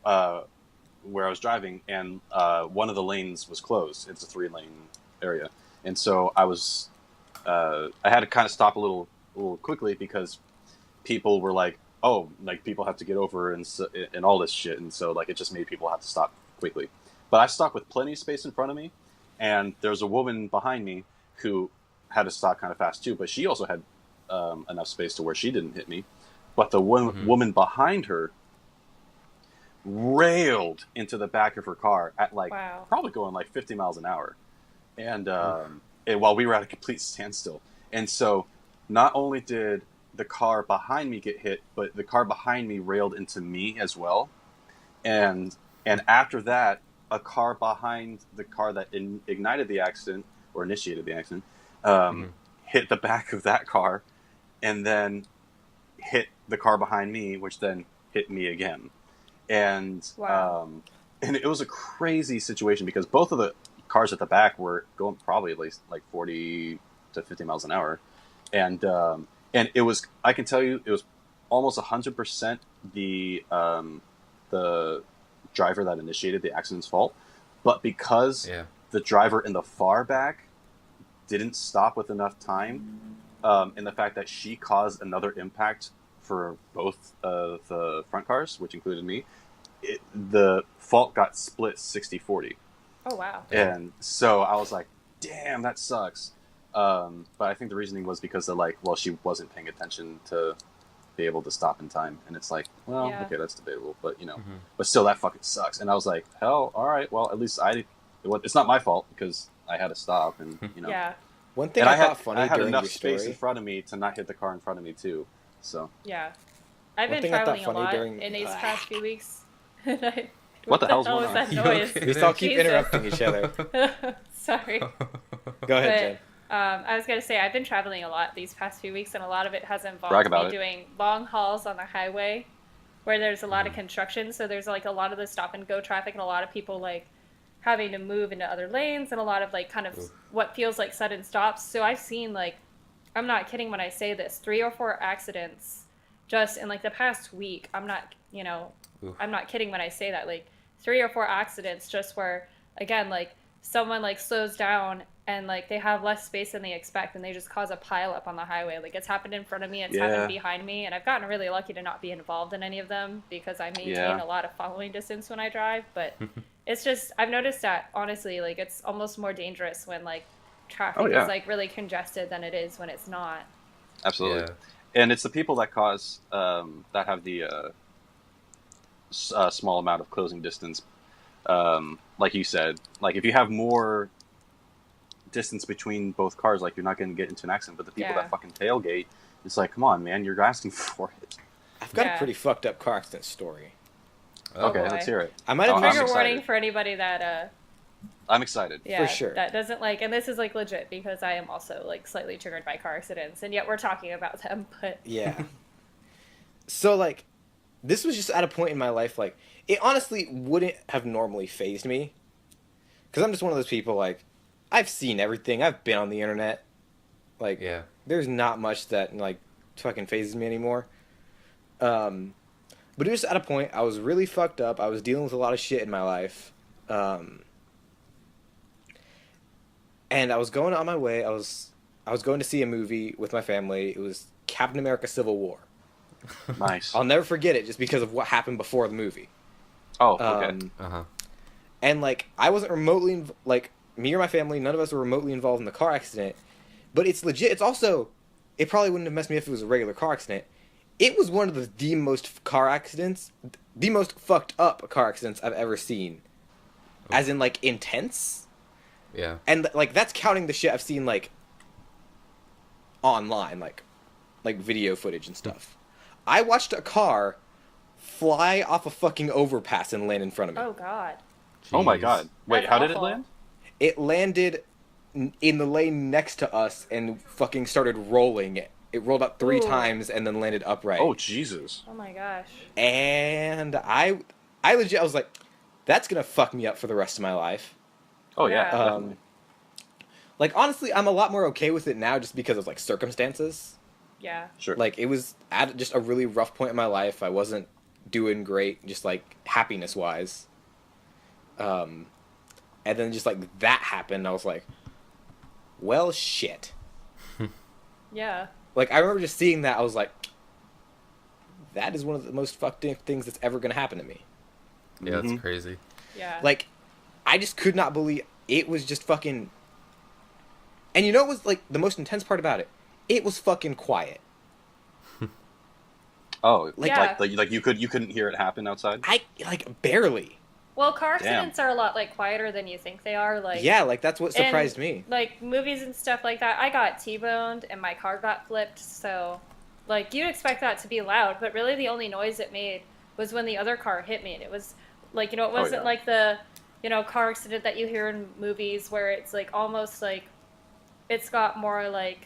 where I was driving, and one of the lanes was closed. It's a 3-lane area, and so I had to kind of stop a little quickly because people were like, oh, like people have to get over and all this shit, and so like it just made people have to stop quickly. But I stopped with plenty of space in front of me, and there's a woman behind me who had to stop kind of fast too, but she also had enough space to where she didn't hit me. But the woman behind her railed into the back of her car at like Wow. probably going like 50 miles an hour, and while we were at a complete standstill. And so not only did the car behind me get hit, but the car behind me railed into me as well. And after that, a car behind the car that ignited the accident or initiated the accident hit the back of that car, and then hit the car behind me, which then hit me again. And Wow. and it was a crazy situation because both of the cars at the back were going probably at least like 40 to 50 miles an hour, and it was, I can tell you, it was almost 100% the driver that initiated the accident's fault, but because the driver in the far back didn't stop with enough time, and the fact that she caused another impact for both of the front cars, which included me, the fault got split 60-40. Oh wow. And so I was like, damn, that sucks. But I think the reasoning was because of like, well, she wasn't paying attention to be able to stop in time. And it's like, well, Yeah. okay, that's debatable, but but still, that fucking sucks. And I was like, hell, all right, well, at least it's not my fault because I had to stop, and Yeah. One thing and I thought funny I had during enough your space story. in front of me to not hit the car in front of me too. So Yeah. I've One been thing I thought traveling a funny lot during- in these Ugh. past few weeks. What the hell's going is on? that You noise? okay? We all keep Jesus. interrupting each other. Sorry. Go ahead, Jen. I was going to say, I've been traveling a lot these past few weeks, and a lot of it has Brag involved about me it. doing long hauls on the highway where there's a lot of construction. So there's like a lot of the stop and go traffic and a lot of people like having to move into other lanes and a lot of like kind of what feels like sudden stops. So I've seen like, I'm not kidding when I say this, 3 or 4 accidents just in like the past week. I'm not, I'm not kidding when I say that. Like 3 or 4 accidents just where, again, like someone like slows down and like they have less space than they expect and they just cause a pile up on the highway. Like it's happened in front of me, it's happened behind me, and I've gotten really lucky to not be involved in any of them because I maintain a lot of following distance when I drive. But it's just, I've noticed that honestly, like it's almost more dangerous when like traffic is like really congested than it is when it's not. Absolutely. Yeah. And it's the people that cause that have the small amount of closing distance. Like you said, like if you have more distance between both cars, like you're not going to get into an accident. But the people that fucking tailgate, it's like, come on, man, you're asking for it. I've got a pretty fucked up car accident story. Oh, Okay, boy. let's hear it. I might have I'm Trigger excited. warning for anybody that I'm excited. yeah, For sure. that doesn't like, and this is like legit because I am also like slightly triggered by car accidents, and yet we're talking about them. But Yeah. So like, this was just at a point in my life like it honestly wouldn't have normally fazed me, because I'm just one of those people like I've seen everything. I've been on the internet. Like, Yeah. there's not much that like fucking phases me anymore. But it was at a point I was really fucked up. I was dealing with a lot of shit in my life. And I was going on my way. I was going to see a movie with my family. It was Captain America: Civil War. Nice. I'll never forget it just because of what happened before the movie. Oh, okay. Uh-huh. And like I wasn't remotely like me or my family, none of us were remotely involved in the car accident. But it's legit. It's also, it probably wouldn't have messed me up if it was a regular car accident. It was one of the most car accidents, the most fucked up car accidents I've ever seen. As in like intense. Yeah. And like that's counting the shit I've seen like online, like video footage and stuff. I watched a car fly off a fucking overpass and land in front of me. oh god, Oh my Jeez. god. Wait, That's how did it awful. land? It landed in the lane next to us and fucking started rolling. It rolled up 3 Ooh. times and then landed upright. Oh, Jesus. oh my gosh. And I legit, I was like, that's gonna fuck me up for the rest of my life. Oh, yeah. Yeah. Definitely. Like, honestly, I'm a lot more okay with it now just because of, like, circumstances. Yeah. Sure. Like, it was at just a really rough point in my life. I wasn't doing great, just, like, happiness-wise. And then just, like, that happened, I was like, well, shit. Yeah. Like, I remember just seeing that, I was like, that is one of the most fucked up things that's ever gonna happen to me. Yeah, that's Mhm. crazy. Yeah. Like, I just could not believe it was just fucking. And you know what was like the most intense part about it? It was fucking quiet. Oh, Like- Yeah. like you couldn't hear it happen outside? I like barely. well, car Damn. accidents are a lot like quieter than you think they are. Like Yeah, like that's what surprised and, me. Like movies and stuff like that. I got T-boned and my car got flipped, so like you'd expect that to be loud, but really the only noise it made was when the other car hit me, and it was like, you know, it wasn't yeah. like the, you know, car accident that you hear in movies where it's like almost like it's got more like,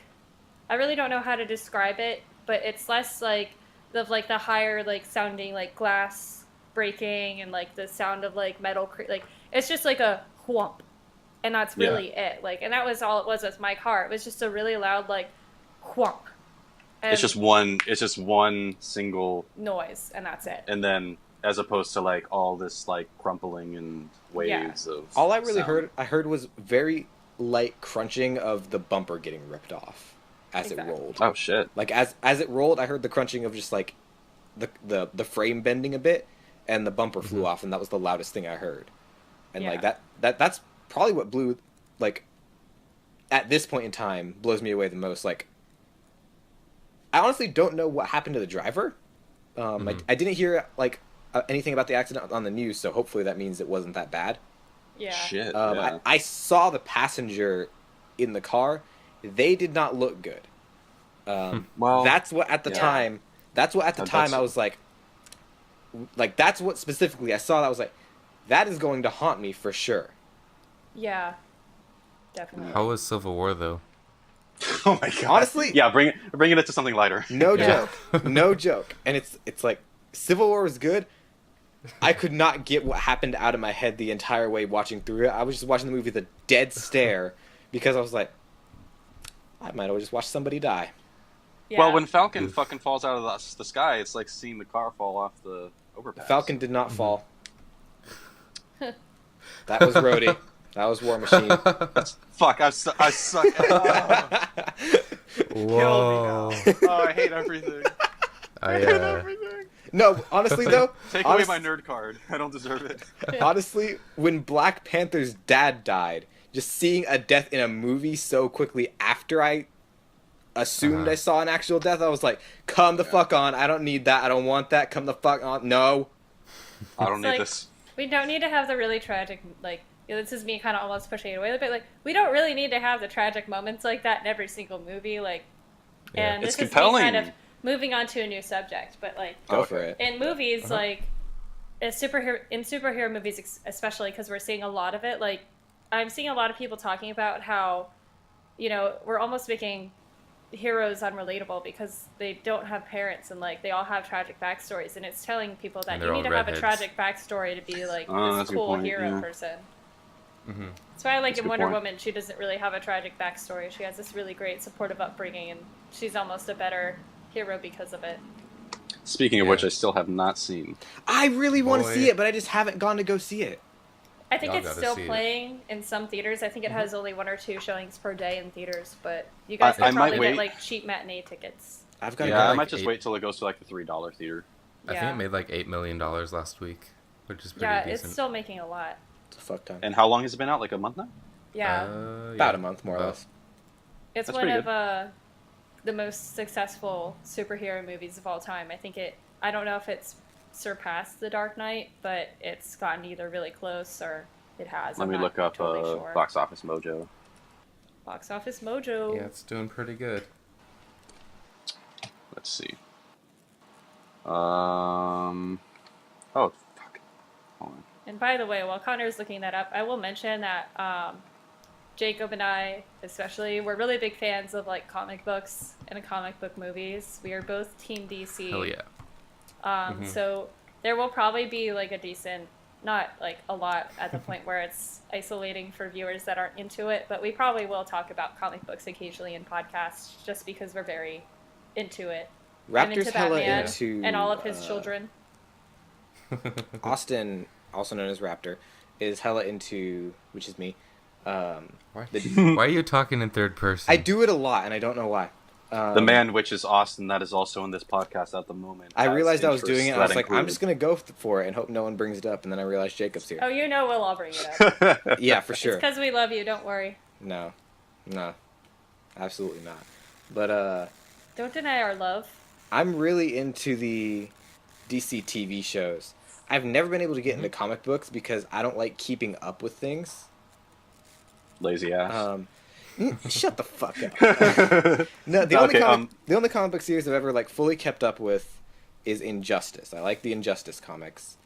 I really don't know how to describe it, but it's less like the higher like sounding like glass breaking and like the sound of like metal like it's just like a whomp, and that's Yeah. really it. Like, and that was all it was with my car. It was just a really loud like whomp. And It's just one single, noise, and that's it. and then as opposed to like all this like crumpling and waves of. All I really sound. heard was very light crunching of the bumper getting ripped off as Exactly. it rolled. Oh shit! Like as it rolled, I heard the crunching of just like the frame bending a bit, and the bumper flew off, and that was the loudest thing I heard. And like Yeah. that's probably what blew, like, at this point in time, blows me away the most. Like, I honestly don't know what happened to the driver. I didn't hear like anything about the accident on the news, so hopefully that means it wasn't that bad. Yeah. Shit. Yeah. I saw the passenger in the car. They did not look good. Well, That's what at the yeah. time. That's what at the time I was like that's what specifically I saw. That I was like, that is going to haunt me for sure. Yeah. Definitely. How was Civil War though? Oh my god. Honestly- yeah. Bringing it to something lighter. No Yeah. joke, no joke. And it's like Civil War was good. I could not get what happened out of my head the entire way watching through it. I was just watching the movie with a dead stare because I was like, I might as well just watch somebody die. Yeah. Well, when Falcon fucking falls out of the sky, it's like seeing the car fall off the overpass. Falcon did not fall. That was Rhodey. That was War Machine. Fuck! I suck. Whoa. Oh, I hate everything. I, Everything. No, honestly though, Take away my nerd card. I don't deserve it. honestly, when Black Panther's dad died, just seeing a death in a movie so quickly after I assumed I saw an actual death, I was like, come the fuck on. I don't need that. I don't want that. Come the fuck on. No. I don't It's need like- this. We don't need to have the really tragic, like, you know, this is me kind of almost pushing it away a bit. Like, we don't really need to have the tragic moments like that in every single movie. Like, Yeah. and It's this is compelling. me kind of moving on to a new subject, but like, Go Okay. for it. in movies, like, superhero movies, especially because we're seeing a lot of it. Like, I'm seeing a lot of people talking about how, we're almost making heroes unrelatable because they don't have parents and like they all have tragic backstories, and it's telling people that you need to have a tragic backstory to be like this cool hero person. Mm-hmm. That's why I like That's in Wonder point. Woman, she doesn't really have a tragic backstory. She has this really great supportive upbringing, and she's almost a better hero because of it. Speaking of which, I still have not seen. I really want to see it, but I just haven't gone to go see it. I think Y'all it's gotta still see it. playing in some theaters. I think it has only 1 or 2 showings per day in theaters, but you guys can might probably wait. get like cheap matinee tickets. I've got to Yeah, go. I might just wait till it goes to like the $3 theater. I think it made like $8 million last week, which is pretty decent. It's still making a lot. It's a fuck ton. And how long has it been out? Like a month now? Yeah. About a month, more or less. It's That's one pretty of the most successful superhero movies of all time. I don't know if it's surpassed The Dark Knight, but it's gotten either really close or it has. Let me look up sure. Box Office Mojo. Box Office Mojo. Yeah, it's doing pretty good. Let's see. Oh, fuck. Hold on. And by the way, while Connor's looking that up, I will mention that Jacob and I, especially, we're really big fans of like comic books and comic book movies. We are both Team DC. Hell yeah. So there will probably be like a decent, not like a lot at the point where it's isolating for viewers that aren't into it, but we probably will talk about comic books occasionally in podcasts just because we're very into it. I'm Raptor's into hella Batman into and all of his children. Austin, also known as Raptor, is hella into, which is me. Why are you talking in third person? I do it a lot, and I don't know why. The man, which is Austin, that is also in this podcast at the moment. I has realized I was doing it, and I was interests like, that I'm just going to go for it and hope no one brings it up, and then I realized Jacob's here. Oh, we'll all bring it up. Yeah, for It's sure. because we love you, don't worry. No. Absolutely not. But, Don't deny our love. I'm really into the DC TV shows. I've never been able to get into comic books because I don't like keeping up with things. Lazy ass. Shut the fuck up. No, the only comic book series I've ever like fully kept up with is Injustice. I like the Injustice comics,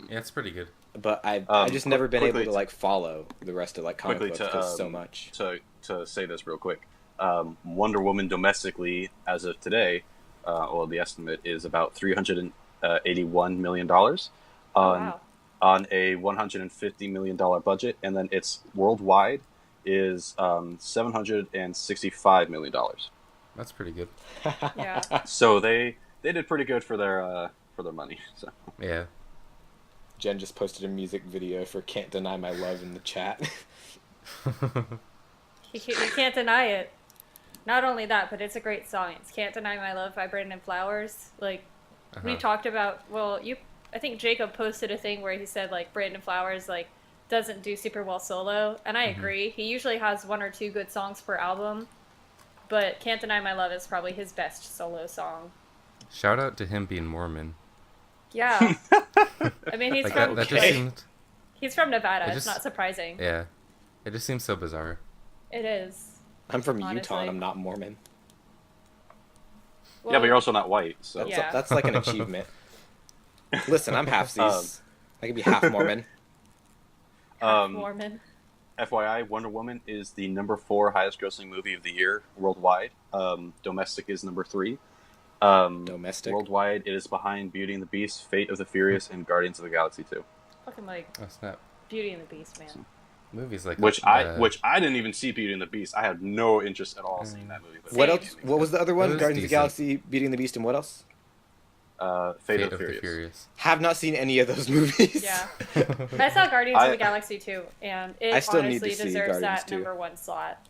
Yeah, it's pretty good. but I just never been able quickly to like follow the rest of like comic quickly books because so much. To say this real quick, Wonder Woman domestically, as of today, the estimate is about $381 million Wow. on a $150 million budget, and then its worldwide is $765 million. That's pretty good. Yeah. So they did pretty good for their money. So Yeah. Jen just posted a music video for "Can't Deny My Love" in the chat. You can't deny it. Not only that, but it's a great song. It's "Can't Deny My Love" by Brandon Flowers. Like, we talked about, I think Jacob posted a thing where he said, like, Brandon Flowers, like, doesn't do super well solo, and I agree. He usually has 1 or 2 good songs per album, but "Can't Deny My Love" is probably his best solo song. Shout out to him being Mormon. Yeah. I mean, he's Like from that just seemed. he's from Nevada. It It's just- not surprising. Yeah. It just seems so bizarre. It is. I'm from Utah Honestly. and I'm not Mormon. yeah, but you're also not white. So That's, Yeah. that's like an achievement. Listen, I'm halfsies. I could be half Mormon. Mormon. FYI, Wonder Woman is the number 4 highest grossing movie of the year worldwide. Domestic is number 3. Domestic. Worldwide, it is behind Beauty and the Beast, Fate of the Furious, and Guardians of the Galaxy 2. Fucking like Oh snap! Beauty and the Beast, man. Movies like Which that, I didn't even see Beauty and the Beast. I had no interest at all in seeing that movie. But What Same. else? What was the other one? It was Guardians of the decent. Galaxy, Beauty and the Beast, and what else? Fate of the Furious. Have not seen any of those movies. Yeah. I saw Guardians of I- the Galaxy too, and it I still need honestly to see deserves Guardians that 2. number 1 slot.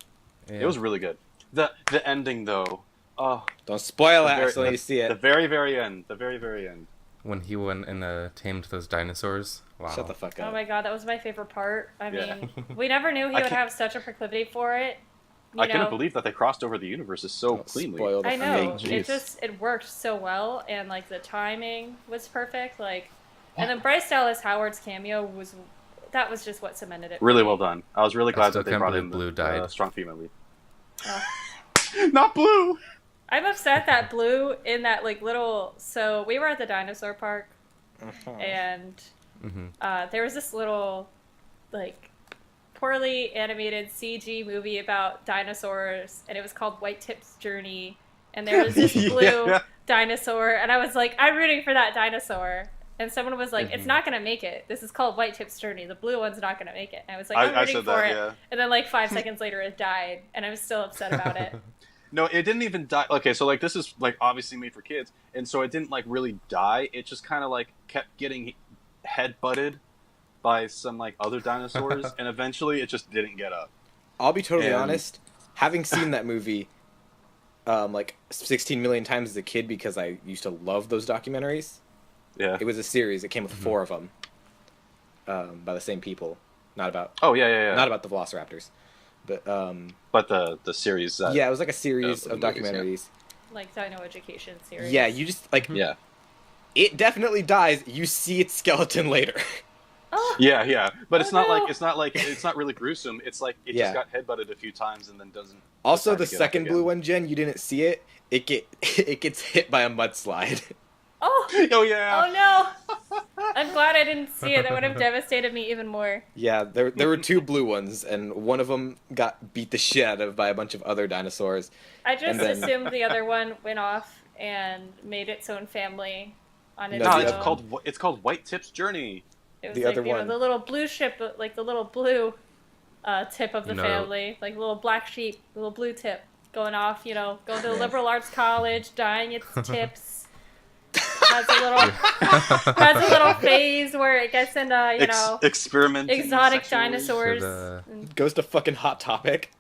Yeah. It was really good. The ending though. Oh, Don't spoil the it. I still need to see the it. very end. The very end. when he went and tamed those dinosaurs. Wow. Shut the fuck Oh up. my god, that was my favorite part. I Yeah. mean, we never knew he I would can't- have such a proclivity for it. I couldn't believe that they crossed over the universes so Don't cleanly. spoil the I know. fake It juice. it worked so well, and like the timing was perfect. Like, and then Bryce Dallas Howard's cameo was just what cemented it. for Really me. well done. I was really glad still that they can't brought believe in Blue the died. strong female lead. Oh. Not Blue. I'm upset that Blue in that like little. So we were at the dinosaur park and Mm-hmm. there was this little, like, poorly animated CG movie about dinosaurs, and it was called White Tip's Journey, and there was this blue Yeah. dinosaur, and I was like, I'm rooting for that dinosaur. And someone was like, it's not going to make it. This is called White Tip's Journey. The blue one's not going to make it. And I was like, I'm I rooting said for that, it. yeah. And then, like, 5 seconds later, it died, and I was still upset about it. No, it didn't even die. Okay, so like this is like obviously made for kids, and so it didn't like really die. It just kind of like kept getting head butted by some like other dinosaurs, and eventually it just didn't get up. I'll be totally And- honest. Having seen that movie, like 16 million times as a kid because I used to love those documentaries. Yeah. It was a series. It came with 4 of them, by the same people. Not about Oh yeah. not about the Velociraptors, but But the series. That, yeah, it was like a series of of the movies, documentaries. Like Dino Education series. Yeah, you just like Yeah. it definitely dies. You see its skeleton later. Oh, Yeah. But it's Oh, not no. like it's not really gruesome. It's like it Yeah. just got headbutted a few times and then doesn't. Also, decide the to get up second again. blue one, Jen, you didn't see it. It gets hit by a mudslide. oh, Oh yeah. oh no. I'm glad I didn't see it. That would have devastated me even more. Yeah, there were 2 blue ones, and one of them got beat the shit out of by a bunch of other dinosaurs. I just And then- assumed the other one went off and made its own family on its No, No, own. it's called White Tip's Journey. It was the like, other one. the little blue ship, like the little blue tip of the No. family, like the little black sheep, the little blue tip, going off, going to a liberal arts college, dyeing its tips. Has a little phase where it gets into, Experimenting exotic sexually. dinosaurs. Should, And- Goes to fucking Hot Topic.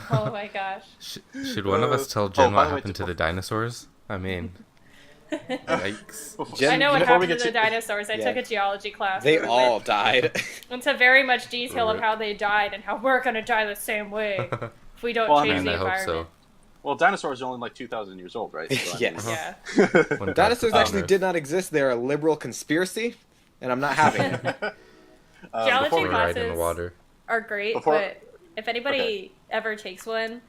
oh my gosh. Should one of us tell Jen by what the way, happened to the dinosaurs? I mean, yikes. Jen, I know what before we happened get to the to- dinosaurs. I Yeah. took a geology class. They where we all went died. into very much detail of Rip. how they died and how we're gonna die the same way if we don't Well, I change mean, the I hope environment. so. Well, dinosaurs are only like 2,000 years old, right? So, I Yes. mean- Yeah. One Dinosaurs passed actually on did not exist. They're a liberal conspiracy, and I'm not having it. Geology before we- Fluoride in the classes water. are great, Before- but if anybody ever takes one,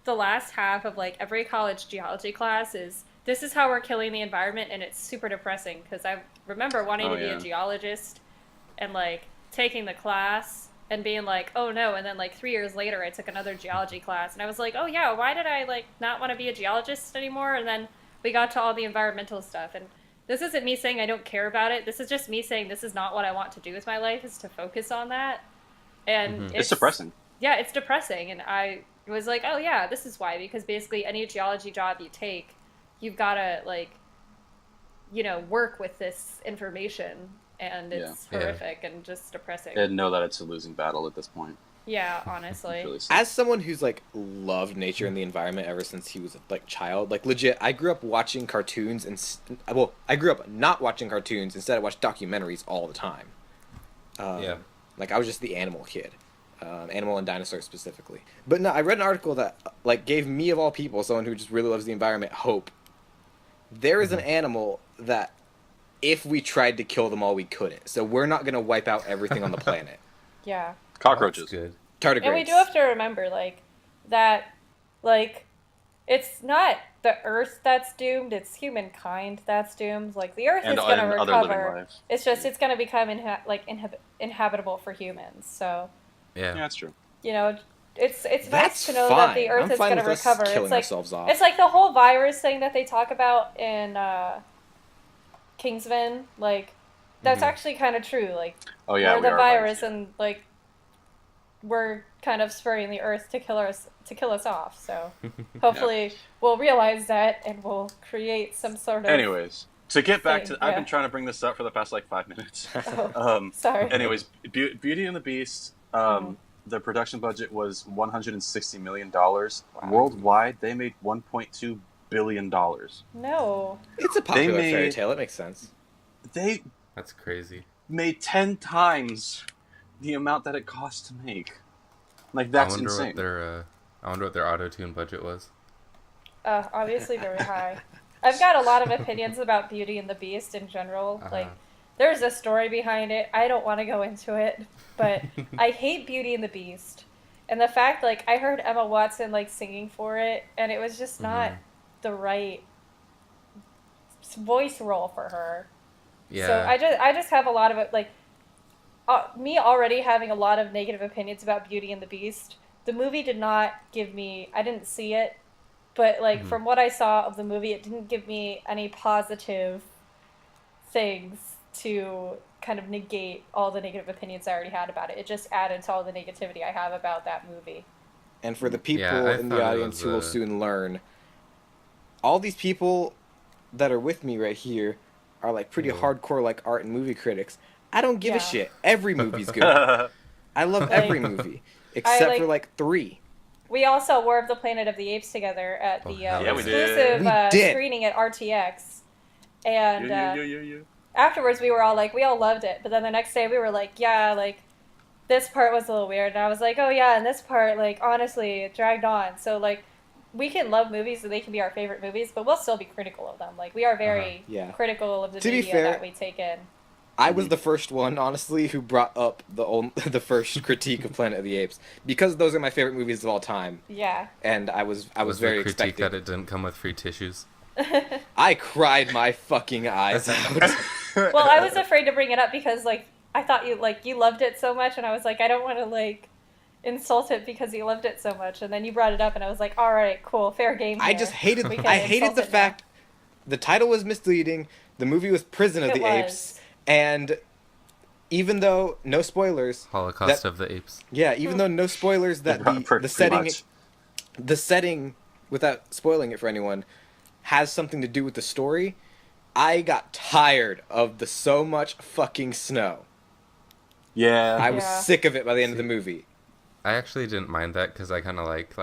the last half of like every college geology class is this is how we're killing the environment, and it's super depressing because I remember wanting Oh, to be yeah. a geologist and like taking the class and being like, oh no, and then like 3 years later I took another geology class and I was like, oh yeah, why did I like not want to be a geologist anymore? And then we got to all the environmental stuff, and this isn't me saying I don't care about it. This is just me saying this is not what I want to do with my life, is to focus on that. And It's depressing. Yeah, it's depressing. And I was like, oh yeah, this is why. Because basically any geology job you take, you've got to like, work with this information. And it's Yeah. horrific and just depressing. And know that it's a losing battle at this point. Yeah, honestly. It's really sad. As someone who's like loved nature and the environment ever since he was like child, like legit, I grew up watching cartoons and I grew up not watching cartoons. Instead, I watched documentaries all the time. Yeah. Like I was just the animal kid, animal and dinosaur specifically. But no, I read an article that like gave me of all people, someone who just really loves the environment, hope. There is an animal that, if we tried to kill them all, we couldn't. So we're not gonna wipe out everything on the planet. Yeah. Cockroaches. That's good. Tardigrades. And we do have to remember, like, that, like, it's not the Earth that's doomed, it's humankind that's doomed. Like, the Earth And is going to other living recover. lives. It's just, it's going to become, inhabitable for humans. So, Yeah, Yeah. that's true. it's That's nice to know fine. that the Earth I'm is fine going to with us recover. killing It's like, ourselves off. it's like the whole virus thing that they talk about in Kingsman. Like, that's actually kind of true. Like, Oh yeah, we're we the are virus, virus. and like we're kind of spurring the Earth to kill us off. So hopefully we'll realize that and we'll create some sort of. Anyways, to get back thing, to, I've yeah. been trying to bring this up for the past like 5 minutes. Oh, sorry. Anyways, Beauty and the Beast. The production budget was $160 million. Worldwide, they made $1.2 billion. No. It's a popular made- fairy tale. It makes sense. They That's crazy. made 10 times the amount that it cost to make. Like, that's I wonder insane. what their auto-tune budget was. Obviously very high. I've got a lot of opinions about Beauty and the Beast in general. Uh-huh. Like, there's a story behind it. I don't want to go into it, but I hate Beauty and the Beast. And the fact, like, I heard Emma Watson, like, singing for it, and it was just not the right voice role for her. Yeah. So I just have a lot of it, like, me already having a lot of negative opinions about Beauty and the Beast. The movie did not give me, I didn't see it, but like Mhm. from what I saw of the movie, it didn't give me any positive things to kind of negate all the negative opinions I already had about it. It just added to all the negativity I have about that movie. And for the Yeah, people I in the thought it audience was, who will soon learn, all these people that are with me right here are like pretty Whoa. hardcore like art and movie critics. I don't give a Yeah. shit. Every movie's good. I love Like, every movie except for like 3. We all saw War of the Planet of the Apes together at Oh, the hell yeah, we exclusive did. We did. screening at RTX. And You. afterwards we were all like, we all loved it. But then the next day we were like, yeah, like, this part was a little weird. And I was like, oh yeah, and this part, like, honestly, it dragged on. So, like, we can love movies and they can be our favorite movies, but we'll still be critical of them. Like, we are very Yeah. critical of the To be media fair, that we take in. I was the first one, honestly, who brought up the first critique of Planet of the Apes because those are my favorite movies of all time, Yeah. and I was very the critique expecting. that it didn't come with free tissues. I cried my fucking eyes out. Well, I was afraid to bring it up because, like, I thought you loved it so much, and I was like, I don't want to, like, insult it because you loved it so much. And then you brought it up, and I was like, all right, cool, fair game I here. just hated. We can I hated insult the it now. fact the title was misleading. The movie was Prison of It the was. Apes, and even though no spoilers, Holocaust That- of the Apes. yeah, even though no spoilers, that the Pretty setting, much. the setting, without spoiling it for anyone, has something to do with the story. I got tired of the so much fucking snow. Yeah. I was Yeah. sick of it by the end of the movie. I actually didn't mind that because I kind of like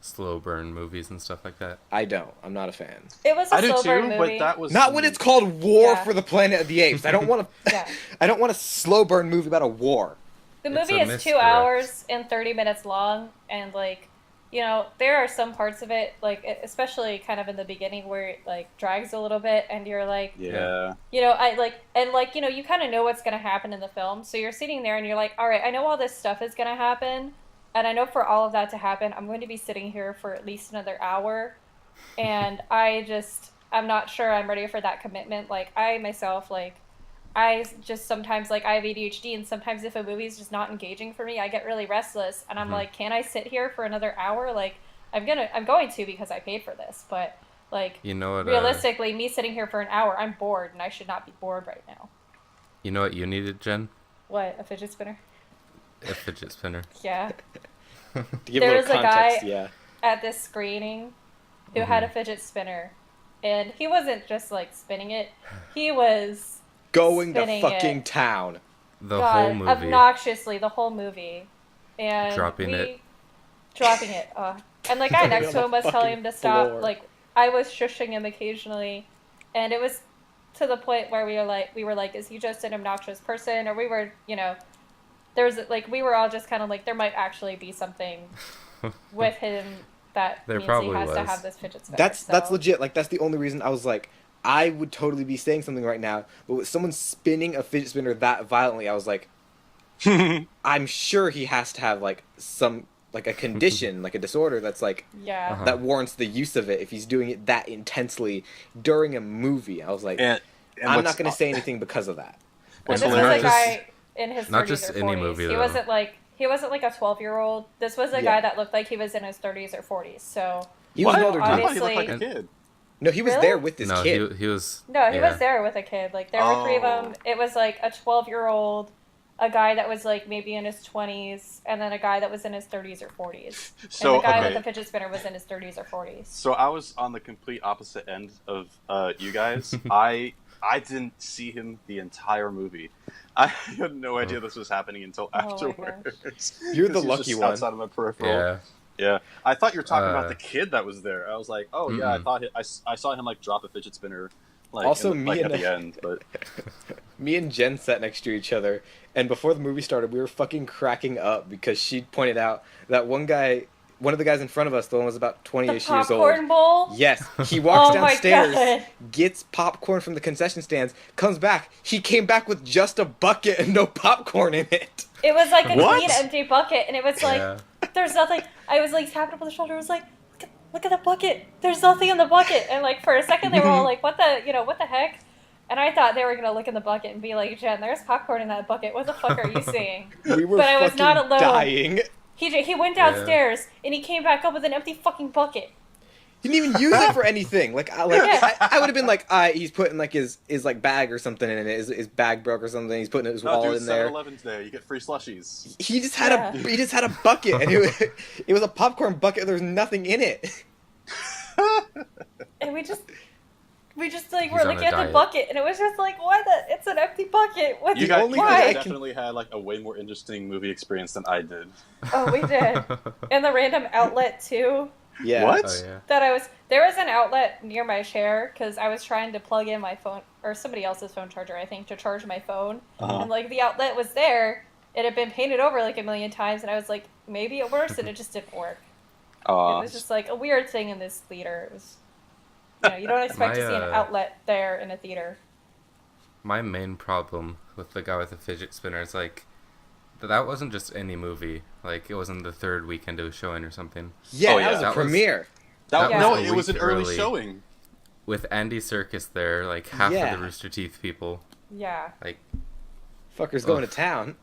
slow burn movies and stuff like that. I don't. I'm not a fan. It was a I do slow burn too, movie. but that was Not when it's called War Yeah. for the Planet of the Apes. I don't want to. Yeah. I don't want a slow burn movie about a war. The It's movie a is 2 misdirect. hours and 30 minutes long, and, like, you know, there are some parts of it, like, especially kind of in the beginning where it, like, drags a little bit, and you're like, Yeah. you know, you know, you kind of know what's going to happen in the film, so you're sitting there and you're like, all right, I know all this stuff is going to happen, and I know for all of that to happen, I'm going to be sitting here for at least another hour, and I'm not sure I'm ready for that commitment. Like, I myself, like, I just sometimes, like, I have ADHD, and sometimes if a movie's just not engaging for me, I get really restless, and I'm Mhm. like, can I sit here for another hour? Like, I'm going to because I paid for this, but, like, You know what? realistically, me sitting here for an hour, I'm bored, and I should not be bored right now. You know what you needed, Jen? What, a fidget spinner? A fidget spinner. Yeah. To give There a was little a guy- context, yeah. At this screening, who had a fidget spinner, and he wasn't just, like, spinning it, he was Going to spinning fucking it. town. The God, whole movie. obnoxiously, the whole movie. And Dropping it. Dropping it. And, like, guy Dropping next it to on him the was telling him to stop. floor. Like, I was shushing him occasionally, and it was to the point where we were like, is he just an obnoxious person? Or we were, you know, we were all just kind of like, there might actually be something with him that There means he probably has to was. have this fidget spinner. That's so. legit. Like, that's the only reason I was like, I would totally be saying something right now, but with someone spinning a fidget spinner that violently, I was like, I'm sure he has to have like some like a condition, like a disorder that's like Yeah. Uh-huh. that warrants the use of it if he's doing it that intensely during a movie. I was like, And I'm what's- not going to say anything because of that. And What's this was a hilarious? guy in his 30s Not just or 40s. any movie, he though. wasn't like a 12-year-old. This was a Yeah. guy that looked like he was in his 30s or 40s. So He was What? an older I dude. thought he looked like a Obviously- kid. No, he was Really? there with this No, kid. he was. no, he yeah. was there with a kid. Like there were 3 of Oh. them. It was like a 12-year-old, a guy that was like maybe in his 20s, and then a guy that was in his 30s or 40s. So and the guy okay. with the fidget spinner was in his 30s or 40s. So I was on the complete opposite end of you guys. I didn't see him the entire movie. I had no idea this was happening until Oh my afterwards. You're the 'Cause he was lucky just one. outside of my peripheral. Yeah. Yeah. I thought you were talking about Uh, the kid that was there. I was like, oh yeah, I Mm-mm. thought I saw him like drop a fidget spinner. Like, Also, in the, me like and- at the end, but Me and Jen sat next to each other, and before the movie started, we were fucking cracking up because she pointed out that one of the guys in front of us, the one was about The 20-ish years old. popcorn bowl. Yes, he walks Oh my downstairs, God. gets popcorn from the concession stands, comes back. He came back with just a bucket and no popcorn in it. It was like a What? clean, empty bucket, and it was like, Yeah. there's nothing. I was like tapped him on the shoulder. I was like, look at the bucket. There's nothing in the bucket. And like for a second, they were all like, what the heck? And I thought they were gonna look in the bucket and be like, Jen, there's popcorn in that bucket. What the fuck are you saying? We were But I was fucking not alone. dying. He went downstairs and he came back up with an empty fucking bucket. He didn't even use it for anything. I would have been like, he's putting like his like bag or something in it. His bag broke or something. He's putting his wallet in there. 7-Eleven today. You get free slushies. He just had a bucket, and it was a popcorn bucket. There was nothing in it. And we just like He's were on looking a at the diet. bucket, and it was just like, what? It's an empty bucket. What? You The guys, only you thing guys I can- definitely had like a way more interesting movie experience than I did. Oh, we did. And the random outlet too. Yeah. What? Oh yeah. There was an outlet near my chair because I was trying to plug in my phone or somebody else's phone charger, I think, to charge my phone. Uh-huh. And like the outlet was there. It had been painted over like a million times, and I was like, maybe it works, and it just didn't work. It was just like a weird thing in this theater. It was, you don't expect to see an outlet there in a theater. My main problem with the guy with the fidget spinner is like that wasn't just any movie. Like it wasn't the third weekend it was showing or something. Yeah, Oh, that yeah. was a That was- premiere. That was No, a it was an week early early. showing. With Andy Serkis there, like half Yeah. of the Rooster Teeth people. Yeah. Like Fucker's going Ugh. to town.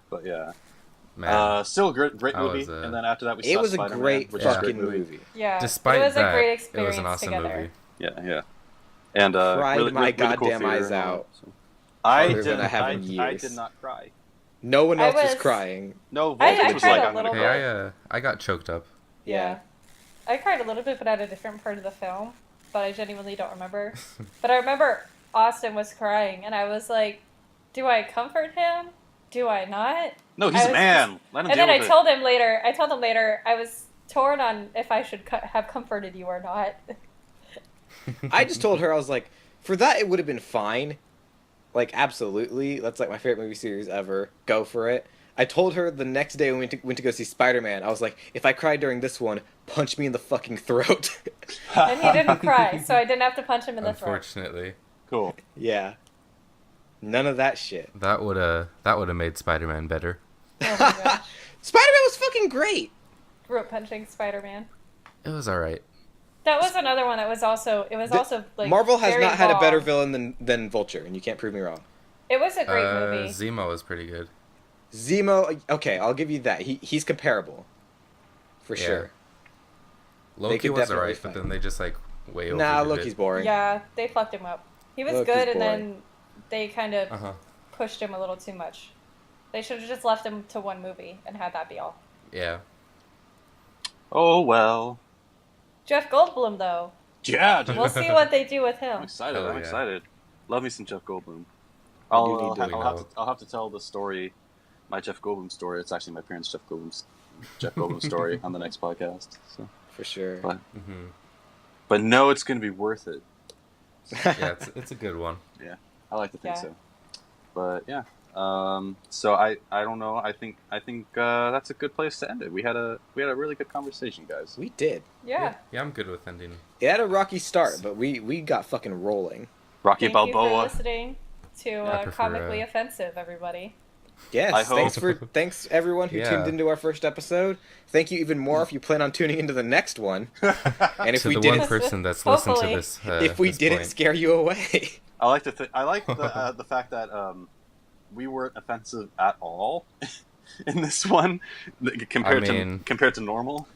But yeah. man. Still a great That movie. was a- And then after that we It saw was a Spider-Man, great which is a fucking great movie. Yeah. Despite it was that, a great it experience was an awesome together. movie. Yeah. And Cried really, my really cool goddamn theater eyes and all out. that, so. I Harder than didn't. I have I, in I years. did not cry. No one I else was was- crying. No, I Voltage was cried like, a I'm gonna little cry. Hey, I got choked up. Yeah. I cried a little bit, but at a different part of the film. But I genuinely don't remember. But I remember Austin was crying, and I was like, do I comfort him? Do I not? No, he's I a was man. Let him And deal then I with told him later, I was torn on if I should have comforted you or not. I just told her, I was like, for that it would have been fine. Like, absolutely. That's like my favorite movie series ever. Go for it. I told her the next day when we went to go see Spider-Man, I was like, if I cried during this one, punch me in the fucking throat. And he didn't cry, so I didn't have to punch him in the throat. Unfortunately, Cool. Yeah. None of that shit. that would have made Spider-Man better. Oh my gosh. Spider-Man was fucking great. Throat punching Spider-Man. It was all right. That was another one that was also, like, Marvel has very not had a better long. villain than Vulture, and you can't prove me wrong. It was a great movie. Zemo was pretty good. Zemo, okay, I'll give you that. He's comparable. For Yeah. sure. Loki could was definitely alright, fight. but then they just like way over. Nah, Loki's boring. Yeah, they fucked him up. He was Loki's good, and boring. then they kind of Uh-huh. pushed him a little too much. They should have just left him to one movie and had that be all. Yeah. Oh well. Jeff Goldblum, though. Yeah, dude. We'll see what they do with I'm him. excited. Hell I'm yeah. excited. Love me some Jeff Goldblum. I do I'll, need to I'll have to tell the story, my Jeff Goldblum story. It's actually my parents' Jeff Goldblum story on the next podcast. So, For sure. but Hmm. but no, it's gonna be worth it. Yeah, it's a good one. I like to think Yeah. so. But yeah. So I don't know. I think that's a good place to end it. We had a really good conversation, guys. We did. Yeah. Yeah, I'm good with ending. It had a rocky start, but we got fucking rolling. Rocky Thank you for Balboa. listening to I prefer, Comically Offensive, everybody. Yes, I hope- thanks everyone who Yeah. tuned into our first episode. Thank you even more if you plan on tuning into the next one. And if To we the didn't, one person that's listened to Hopefully. this, if we this didn't point. scare you away. I like the fact that we weren't offensive at all in this one compared to normal.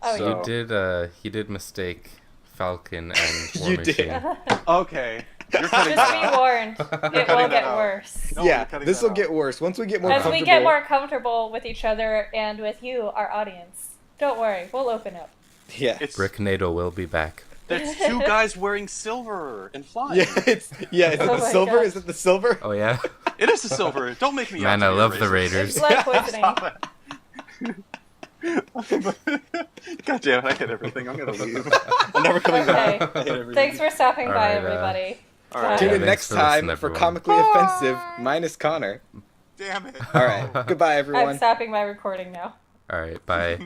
Oh, So- He did mistake Falcon and War You Machine. did. yeah. Okay, you're cutting Just that be out. warned. It will cutting that get out. worse. No, Yeah, you're cutting this that will out. get worse. Once we get more As comfortable. we get more comfortable with each other and with you, our audience. Don't worry, we'll open up. Yeah. It's Bricknado will be back. there's two guys wearing silver and flying. Yeah, is it Oh the my silver? gosh. Is it the silver? Oh yeah, It is the silver. Don't make me. man, out I to be a love the racist. Raiders. It's blood poisoning. Stop it. God damn it! I hit everything. I'm gonna leave. I'm never coming Okay. back. I hit everything. Thanks for stopping All by, right, everybody. All right. Tune Bye. in Thanks next for time listening, for everyone. Comically Offensive minus Connor. Damn it. All right. Goodbye, everyone. I'm stopping my recording now. All right, bye.